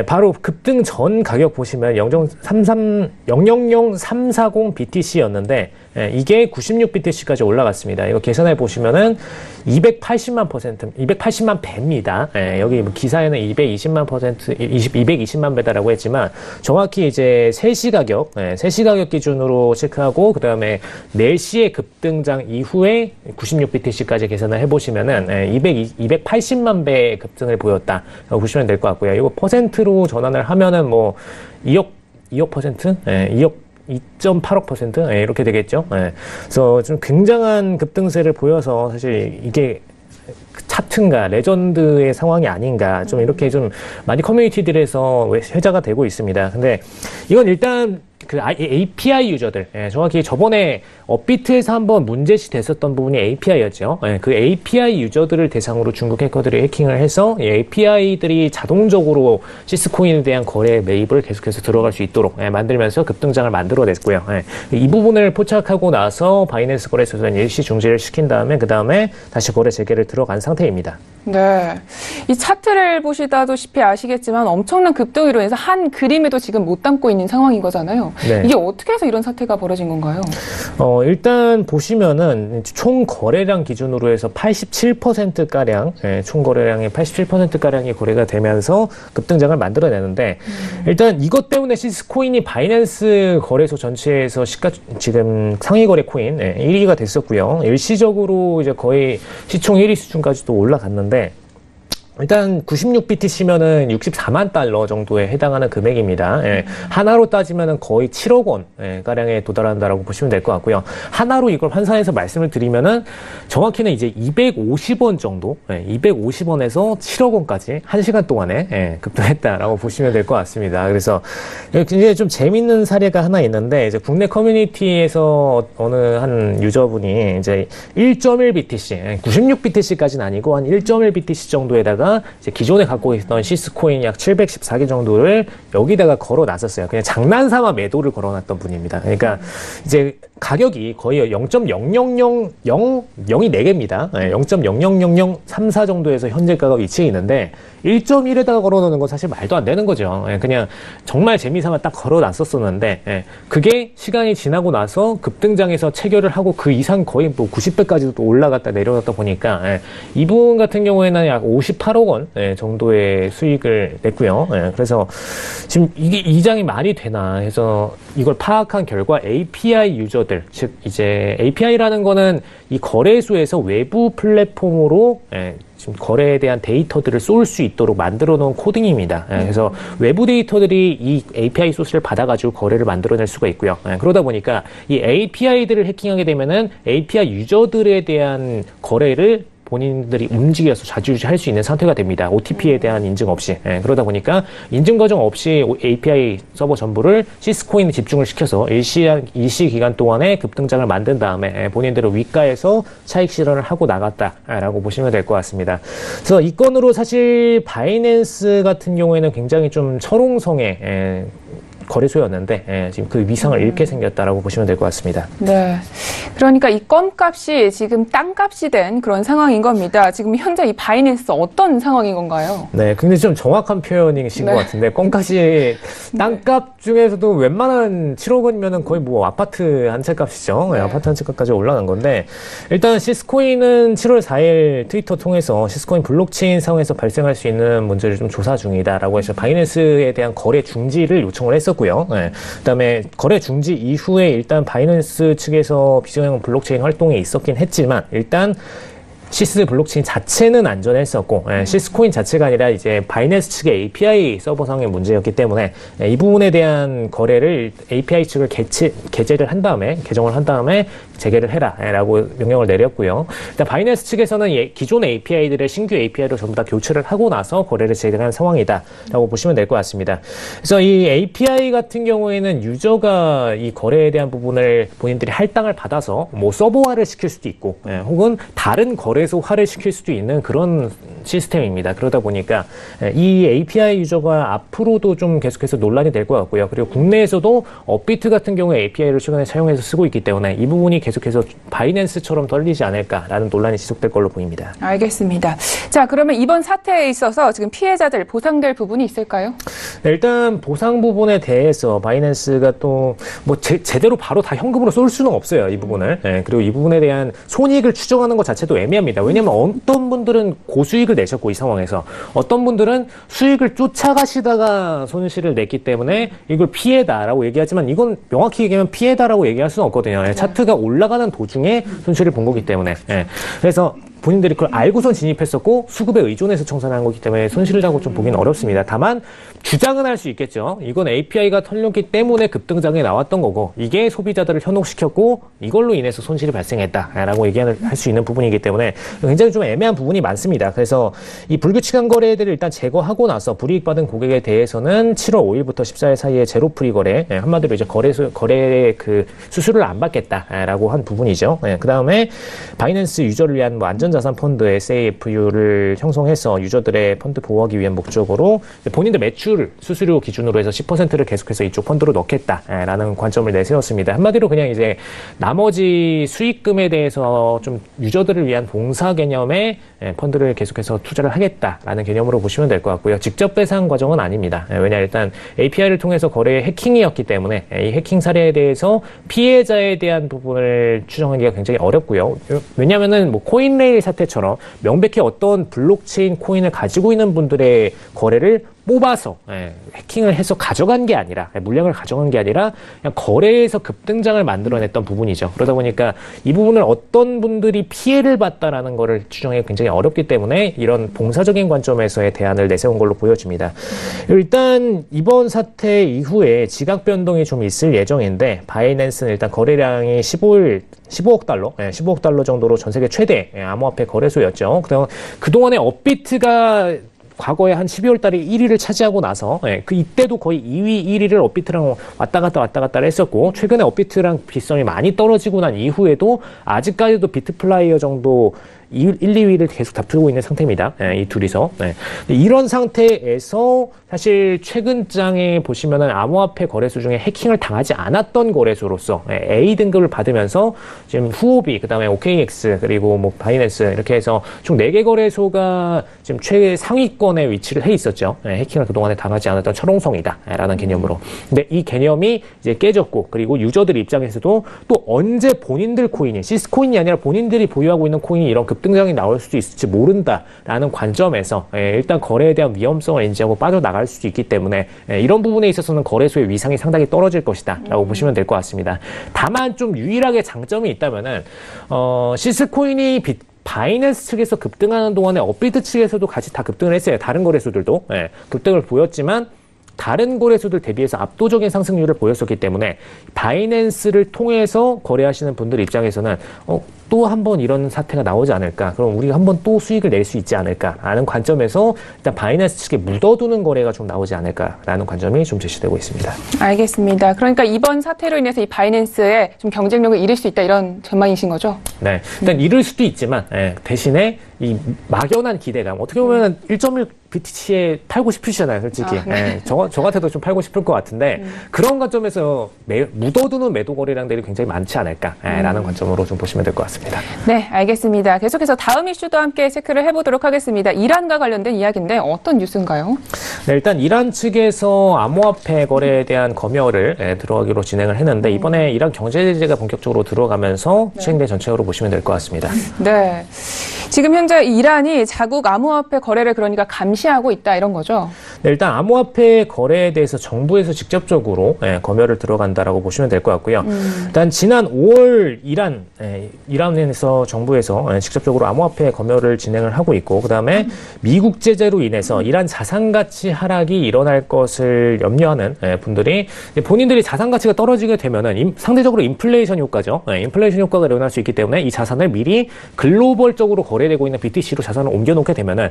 바로 급등 전 가격 보시면 0.00340 BTC였는데 이게 96 BTC까지 올라갔습니다. 이거 계산해 보시면은 280만 배입니다. 여기 기사에는 220만 배다라고 했지만 정확히 이제 3시 가격 기준으로 체크하고 그 다음에 4시에 급등장 이후에 96 BTC까지 계산을 해보시면은 280만 배의 급등을 보였다. 보시면 될 것 같고요. 이거 퍼센트로 전환을 하면은 뭐 2억 퍼센트? 2.8억% 이렇게 되겠죠. 그래서 좀 굉장한 급등세를 보여서 사실 이게 차트인가 레전드의 상황이 아닌가 좀 이렇게 좀 많이 커뮤니티들에서 회자가 되고 있습니다. 근데 이건 일단 그 API 유저들, 정확히 저번에 업비트에서 한번 문제시 됐었던 부분이 API였죠. 그 API 유저들을 대상으로 중국 해커들이 해킹을 해서 API들이 자동적으로 시스코인에 대한 거래 매입을 계속해서 들어갈 수 있도록 만들면서 급등장을 만들어냈고요. 이 부분을 포착하고 나서 바이낸스 거래소에서는 일시 중지를 시킨 다음에 그 다음에 다시 거래 재개를 들어간 상태입니다. 네, 이 차트를 보시다시피 아시겠지만 엄청난 급등으로 인해서 한 그림에도 지금 못 담고 있는 상황인 거잖아요. 네. 이게 어떻게 해서 이런 사태가 벌어진 건가요? 일단 보시면은 총 거래량 기준으로 해서 87%가량, 총 거래량의 87%가량이 거래가 되면서 급등장을 만들어내는데, 일단 이것 때문에 시스코인이 바이낸스 거래소 전체에서 지금 상위 거래 코인 1위가 됐었고요. 일시적으로 이제 거의 시총 1위 수준까지도 올라갔는데, 일단 96BTC면은 64만 달러 정도에 해당하는 금액입니다. 하나로 따지면은 거의 7억 원 가량에 도달한다라고 보시면 될 것 같고요. 하나로 이걸 환산해서 말씀을 드리면은 정확히는 이제 250원 정도, 250원에서 7억 원까지 1시간 동안에 급등했다라고 보시면 될 것 같습니다. 그래서 굉장히 좀 재밌는 사례가 하나 있는데, 이제 국내 커뮤니티에서 어느 한 유저분이 이제 1.1BTC, 96BTC까지는 아니고 한 1.1BTC 정도에다가 이제 기존에 갖고 있던 시스코인 약 714개 정도를 여기다가 걸어놨었어요. 그냥 장난삼아 매도를 걸어놨던 분입니다. 그러니까 이제 가격이 거의 0.0000이 4개입니다. 0.000034 정도에서 현재가가 위치해 있는데 1.1에다가 걸어놓는 건 사실 말도 안 되는 거죠. 그냥 정말 재미삼아 딱 걸어놨었었는데 그게 시간이 지나고 나서 급등장에서 체결을 하고 그 이상 거의 뭐 90배까지도 또 올라갔다 내려갔다 보니까 이분 같은 경우에는 약 58억 원 정도의 수익을 냈고요. 그래서 지금 이게 이 장이 말이 되나 해서 이걸 파악한 결과 API 유저들, 즉 이제 API라는 거는 이 거래소에서 외부 플랫폼으로 지금 거래에 대한 데이터들을 쏠 수 있도록 만들어 놓은 코딩입니다. 그래서 외부 데이터들이 이 API 소스를 받아가지고 거래를 만들어낼 수가 있고요. 그러다 보니까 이 API들을 해킹하게 되면은 API 유저들에 대한 거래를 본인들이 움직여서 좌지우지 할 수 있는 상태가 됩니다. OTP에 대한 인증 없이. 그러다 보니까 인증 과정 없이 API 서버 전부를 시스코인에 집중을 시켜서 일시 기간 동안에 급등장을 만든 다음에 본인들을 위가해서 차익 실현을 하고 나갔다라고 보시면 될 것 같습니다. 그래서 이 건으로 사실 바이낸스 같은 경우에는 굉장히 좀 철옹성의 거래소였는데 지금 그 위상을 잃게 생겼다라고 보시면 될 것 같습니다. 네, 그러니까 이 건값이 지금 땅값이 된 그런 상황인 겁니다. 지금 현재 이 바이낸스 어떤 상황인 건가요? 네, 근데 좀 정확한 표현이신 것 같은데 건값이 땅값 중에서도 웬만한 7억 원이면은 거의 뭐 아파트 한 채 값이죠. 아파트 한 채 값까지 올라간 건데, 일단 시스코인은 7월 4일 트위터 통해서 시스코인 블록체인 상황에서 발생할 수 있는 문제를 좀 조사 중이다라고 해서 바이낸스에 대한 거래 중지를 요청을 했었고요. 그다음에 거래 중지 이후에 일단 바이낸스 측에서 비정형 블록체인 활동에 있었긴 했지만 일단 시스 블록체인 자체는 안전했었고 시스코인 자체가 아니라 이제 바이낸스 측의 API 서버상의 문제였기 때문에 이 부분에 대한 거래를 API 측을 개정을 한 다음에 재개를 해라라고 명령을 내렸고요. 일단 바이낸스 측에서는 기존 API들의 신규 API로 전부 다 교체를 하고 나서 거래를 재개한 상황이다라고 보시면 될 것 같습니다. 그래서 이 API 같은 경우에는 유저가 이 거래에 대한 부분을 본인들이 할당을 받아서 뭐 서버화를 시킬 수도 있고 혹은 다른 거래소화를 시킬 수도 있는 그런 시스템입니다. 그러다 보니까 이 API 유저가 앞으로도 좀 계속해서 논란이 될 것 같고요. 그리고 국내에서도 업비트 같은 경우에 API를 최근에 사용해서 쓰고 있기 때문에 이 부분이 계속해서 바이낸스처럼 떨리지 않을까라는 논란이 지속될 걸로 보입니다. 알겠습니다. 자, 그러면 이번 사태에 있어서 지금 피해자들 보상될 부분이 있을까요? 네, 일단 보상 부분에 대해서 바이낸스가 또 뭐 제대로 바로 다 현금으로 쏠 수는 없어요. 이 부분을. 그리고 이 부분에 대한 손익을 추정하는 것 자체도 애매합니다. 왜냐하면 어떤 분들은 고수익을 내셨고 이 상황에서 어떤 분들은 수익을 쫓아가시다가 손실을 냈기 때문에 이걸 피해다라고 얘기하지만 이건 명확히 얘기하면 피해다라고 얘기할 수는 없거든요. 차트가 올라가는 도중에 손실을 본 거기 때문에. 그래서 본인들이 그걸 알고선 진입했었고 수급에 의존해서 청산한 거기 때문에 손실이라고 좀 보기는 어렵습니다. 다만 주장은 할 수 있겠죠. 이건 API가 털렸기 때문에 급등장에 나왔던 거고 이게 소비자들을 현혹시켰고 이걸로 인해서 손실이 발생했다라고 얘기할 수 있는 부분이기 때문에 굉장히 좀 애매한 부분이 많습니다. 그래서 이 불규칙한 거래들을 일단 제거하고 나서 불이익 받은 고객에 대해서는 7월 5일부터 14일 사이에 제로 프리 거래, 한마디로 이제 거래 그 수수료를 안 받겠다라고 한 부분이죠. 그 다음에 바이낸스 유저를 위한 뭐 안전자산 펀드 SAFU를 형성해서 유저들의 펀드 보호하기 위한 목적으로 본인들 매출 수수료 기준으로 해서 10%를 계속해서 이쪽 펀드로 넣겠다라는 관점을 내세웠습니다. 한마디로 그냥 이제 나머지 수익금에 대해서 좀 유저들을 위한 봉사 개념의 펀드를 계속해서 투자를 하겠다라는 개념으로 보시면 될 것 같고요. 직접 배상 과정은 아닙니다. 왜냐 일단 API를 통해서 거래 해킹이었기 때문에 이 해킹 사례에 대해서 피해자에 대한 부분을 추정하기가 굉장히 어렵고요. 왜냐하면은 뭐 코인레일 사태처럼 명백히 어떤 블록체인 코인을 가지고 있는 분들의 거래를 뽑아서 해킹을 해서 가져간 게 아니라 물량을 가져간 게 아니라 그냥 거래에서 급등장을 만들어냈던 부분이죠. 그러다 보니까 이 부분을 어떤 분들이 피해를 봤다라는 거를 추정하기 굉장히 어렵기 때문에 이런 봉사적인 관점에서의 대안을 내세운 걸로 보여집니다. 일단 이번 사태 이후에 지각 변동이 좀 있을 예정인데 바이낸스는 일단 거래량이 15억 달러 정도로 전 세계 최대 암호화폐 거래소였죠. 그동안에 업비트가 과거에 한 12월 달에 1위를 차지하고 나서 이때도 거의 2위, 1위를 업비트랑 왔다 갔다 했었고 최근에 업비트랑 비성이 많이 떨어지고 난 이후에도 아직까지도 비트플라이어 정도 1, 2위를 계속 다투고 있는 상태입니다. 이 둘이서. 이런 상태에서 사실 최근 장에 보시면은 암호화폐 거래소 중에 해킹을 당하지 않았던 거래소로서 A 등급을 받으면서 지금 후오비, 그 다음에 OKX, 그리고 뭐 바이낸스 이렇게 해서 총 4개 거래소가 지금 최상위권에 위치를 해 있었죠. 해킹을 그동안에 당하지 않았던 철옹성이다라는 개념으로. 근데 이 개념이 이제 깨졌고, 그리고 유저들 입장에서도 또 언제 본인들 코인이, 시스코인이 아니라 본인들이 보유하고 있는 코인이 이런 급등장이 나올 수도 있을지 모른다라는 관점에서 일단 거래에 대한 위험성을 인지하고 빠져나갈 수도 있기 때문에 이런 부분에 있어서는 거래소의 위상이 상당히 떨어질 것이다 라고 보시면 될 것 같습니다. 다만 좀 유일하게 장점이 있다면은 시스코인이 바이낸스 측에서 급등하는 동안에 업비트 측에서도 같이 다 급등을 했어요. 다른 거래소들도 급등을 보였지만 다른 거래소들 대비해서 압도적인 상승률을 보였었기 때문에 바이낸스를 통해서 거래하시는 분들 입장에서는 또 한 번 이런 사태가 나오지 않을까, 그럼 우리가 한 번 또 수익을 낼 수 있지 않을까라는 관점에서 일단 바이낸스 측에 묻어두는 거래가 좀 나오지 않을까라는 관점이 좀 제시되고 있습니다. 알겠습니다. 그러니까 이번 사태로 인해서 이 바이낸스에 좀 경쟁력을 잃을 수 있다 이런 전망이신 거죠? 네, 일단 잃을 수도 있지만 대신에 이 막연한 기대감, 어떻게 보면 1.1 BTC에 팔고 싶으시잖아요, 솔직히. 저 같아도 좀 팔고 싶을 것 같은데 그런 관점에서 묻어두는 매도 거래량들이 굉장히 많지 않을까라는 관점으로 좀 보시면 될 것 같습니다. 네, 알겠습니다. 계속해서 다음 이슈도 함께 체크를 해보도록 하겠습니다. 이란과 관련된 이야기인데 어떤 뉴스인가요? 네, 일단 이란 측에서 암호화폐 거래에 대한 검열을 들어가기로 진행을 했는데 이번에 이란 경제 제재가 본격적으로 들어가면서 시행된 전체적으로 보시면 될 것 같습니다. 네, 지금 현재 이란이 자국 암호화폐 거래를 그러니까 감시하고 있다 이런 거죠? 네, 일단 암호화폐 거래에 대해서 정부에서 직접적으로 검열을 들어간다라고 보시면 될 것 같고요. 일단 지난 5월 이란에서 정부에서 직접적으로 암호화폐 검열을 진행을 하고 있고, 그 다음에 미국 제재로 인해서 이란 자산가치 하락이 일어날 것을 염려하는 분들이 본인들이 자산가치가 떨어지게 되면은 상대적으로 인플레이션 효과죠. 인플레이션 효과가 일어날 수 있기 때문에 이 자산을 미리 글로벌적으로 거래되고 있는 BTC로 자산을 옮겨놓게 되면은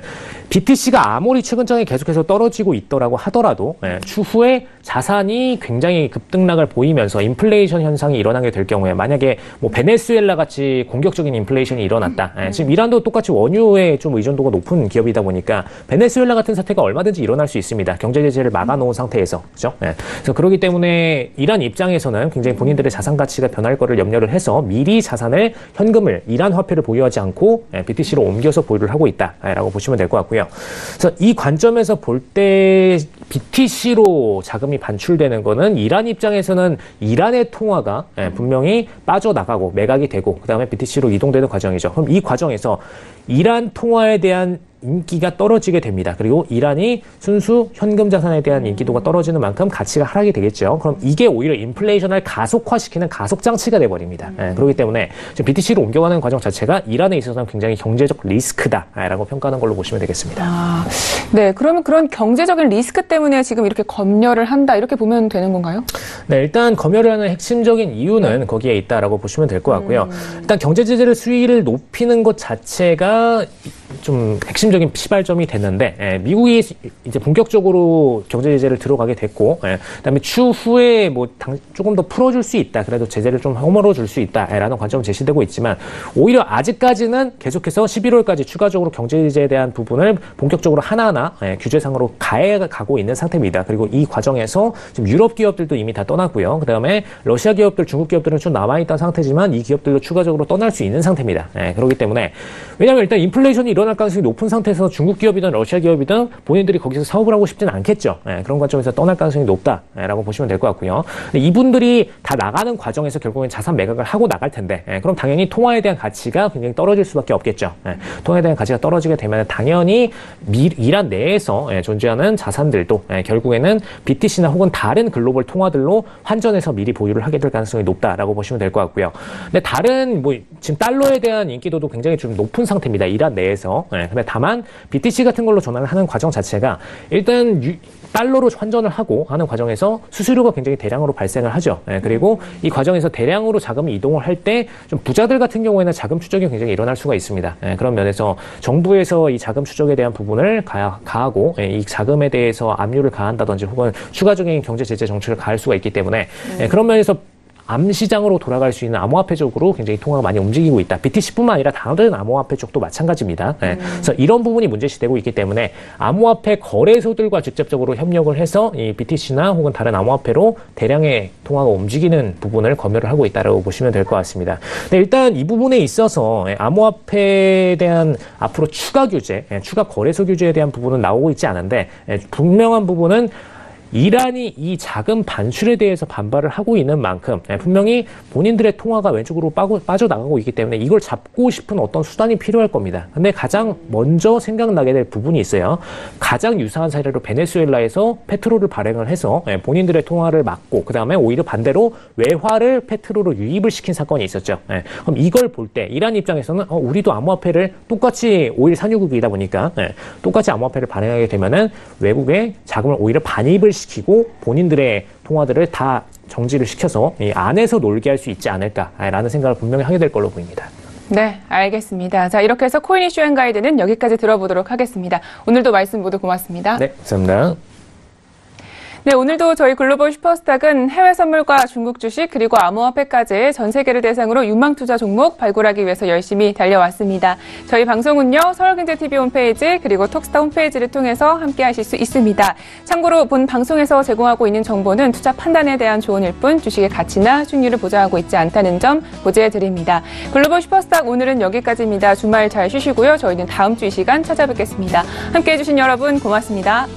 BTC가 아무리 최근 장에 계속해서 떨어지고 있더라고 하더라도 추후에 자산이 굉장히 급등락을 보이면서 인플레이션 현상이 일어나게 될 경우에, 만약에 뭐 베네수엘라 같이 공격적인 인플레이션이 일어났다. 지금 이란도 똑같이 원유에 좀 의존도가 높은 기업이다 보니까 베네수엘라 같은 사태가 얼마든지 일어날 수 있습니다. 경제 제재를 막아놓은 상태에서, 그죠? 그래서 그렇기 때문에 이란 입장에서는 굉장히 본인들의 자산 가치가 변할 거를 염려를 해서 미리 자산을, 현금을, 이란 화폐를 보유하지 않고 BTC로 옮겨서 보유를 하고 있다라고 보시면 될 것 같고요. 그래서 이 관점에서 볼 때 BTC로 자금이 반출되는 거는 이란 입장에서는 이란의 통화가 분명히 빠져나가고 매각이 되고 그 다음에 BTC로 이동되는 과정이죠. 그럼 이 과정에서 이란 통화에 대한 인기가 떨어지게 됩니다. 그리고 이란이 순수 현금 자산에 대한 인기도가 떨어지는 만큼 가치가 하락이 되겠죠. 그럼 이게 오히려 인플레이션을 가속화시키는 가속장치가 돼버립니다. 그렇기 때문에 지금 BTC로 옮겨가는 과정 자체가 이란에 있어서는 굉장히 경제적 리스크다라고 평가하는 걸로 보시면 되겠습니다. 네, 그러면 그런 경제적인 리스크 때문에 지금 이렇게 검열을 한다 이렇게 보면 되는 건가요? 네, 일단 검열을 하는 핵심적인 이유는 거기에 있다라고 보시면 될 것 같고요. 일단 경제 제재를 수위를 높이는 것 자체가 좀 핵심적인 시발점이 됐는데 미국이 이제 본격적으로 경제 제재를 들어가게 됐고 그다음에 추후에 뭐 조금 더 풀어줄 수 있다. 그래도 제재를 좀 허물어줄 수 있다라는 관점은 제시되고 있지만 오히려 아직까지는 계속해서 11월까지 추가적으로 경제 제재에 대한 부분을 본격적으로 하나하나 규제상으로 가해가고 있는 상태입니다. 그리고 이 과정에서 지금 유럽 기업들도 이미 다 떠났고요. 그다음에 러시아 기업들, 중국 기업들은 좀 남아있던 상태지만 이 기업들도 추가적으로 떠날 수 있는 상태입니다. 그렇기 때문에 왜냐하면 일단 인플레이션이 일어날 가능성이 높은 상태에서 중국 기업이든 러시아 기업이든 본인들이 거기서 사업을 하고 싶지는 않겠죠. 그런 관점에서 떠날 가능성이 높다라고 보시면 될 것 같고요. 근데 이분들이 다 나가는 과정에서 결국엔 자산 매각을 하고 나갈 텐데 그럼 당연히 통화에 대한 가치가 굉장히 떨어질 수밖에 없겠죠. 통화에 대한 가치가 떨어지게 되면 당연히 이란 내에서 존재하는 자산들도 결국에는 BTC나 혹은 다른 글로벌 통화들로 환전해서 미리 보유를 하게 될 가능성이 높다라고 보시면 될 것 같고요. 근데 다른 뭐 지금 달러에 대한 인기도도 굉장히 좀 높은 상태입니다. 이란 내에서. 근데 다만 BTC 같은 걸로 전환을 하는 과정 자체가 일단 달러로 환전을 하고 하는 과정에서 수수료가 굉장히 대량으로 발생을 하죠. 그리고 이 과정에서 대량으로 자금이 이동을 할 때 좀 부자들 같은 경우에는 자금 추적이 굉장히 일어날 수가 있습니다. 그런 면에서 정부에서 이 자금 추적에 대한 부분을 가하고 이 자금에 대해서 압류를 가한다든지 혹은 추가적인 경제 제재 정책을 가할 수가 있기 때문에 그런 면에서 암시장으로 돌아갈 수 있는 암호화폐 쪽으로 굉장히 통화가 많이 움직이고 있다. BTC뿐만 아니라 다른 암호화폐 쪽도 마찬가지입니다. 그래서 이런 부분이 문제시되고 있기 때문에 암호화폐 거래소들과 직접적으로 협력을 해서 이 BTC나 혹은 다른 암호화폐로 대량의 통화가 움직이는 부분을 검열을 하고 있다고 보시면 될 것 같습니다. 근데 일단 이 부분에 있어서 암호화폐에 대한 앞으로 추가 규제, 추가 거래소 규제에 대한 부분은 나오고 있지 않은데 분명한 부분은 이란이 이 자금 반출에 대해서 반발을 하고 있는 만큼 분명히 본인들의 통화가 왼쪽으로 빠져나가고 있기 때문에 이걸 잡고 싶은 어떤 수단이 필요할 겁니다. 근데 가장 먼저 생각나게 될 부분이 있어요. 가장 유사한 사례로 베네수엘라에서 페트롤을 발행을 해서 본인들의 통화를 막고 그다음에 오히려 반대로 외화를 페트롤로 유입을 시킨 사건이 있었죠. 그럼 이걸 볼 때 이란 입장에서는 우리도 암호화폐를 똑같이 오일 산유국이다 보니까 똑같이 암호화폐를 발행하게 되면은 외국에 자금을 오히려 반입을 시키고 본인들의 통화들을 다 정지를 시켜서 이 안에서 놀게 할 수 있지 않을까라는 생각을 분명히 하게 될 걸로 보입니다. 네, 알겠습니다. 자, 이렇게 해서 코인 이슈 앤 가이드는 여기까지 들어보도록 하겠습니다. 오늘도 말씀 모두 고맙습니다. 네, 감사합니다. 네, 오늘도 저희 글로벌 슈퍼스탁은 해외 선물과 중국 주식 그리고 암호화폐까지 전 세계를 대상으로 유망투자 종목 발굴하기 위해서 열심히 달려왔습니다. 저희 방송은요, 서울경제TV 홈페이지 그리고 톡스타 홈페이지를 통해서 함께하실 수 있습니다. 참고로 본 방송에서 제공하고 있는 정보는 투자 판단에 대한 조언일 뿐 주식의 가치나 수익률을 보장하고 있지 않다는 점 고지해드립니다. 글로벌 슈퍼스탁 오늘은 여기까지입니다. 주말 잘 쉬시고요. 저희는 다음 주 이 시간 찾아뵙겠습니다. 함께해 주신 여러분 고맙습니다.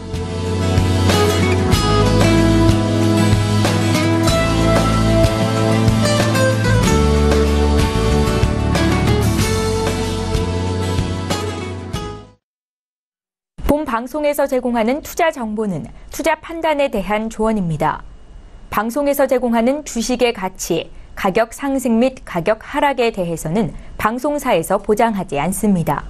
본 방송에서 제공하는 투자 정보는 투자 판단에 대한 조언입니다. 방송에서 제공하는 주식의 가치, 가격 상승 및 가격 하락에 대해서는 방송사에서 보장하지 않습니다.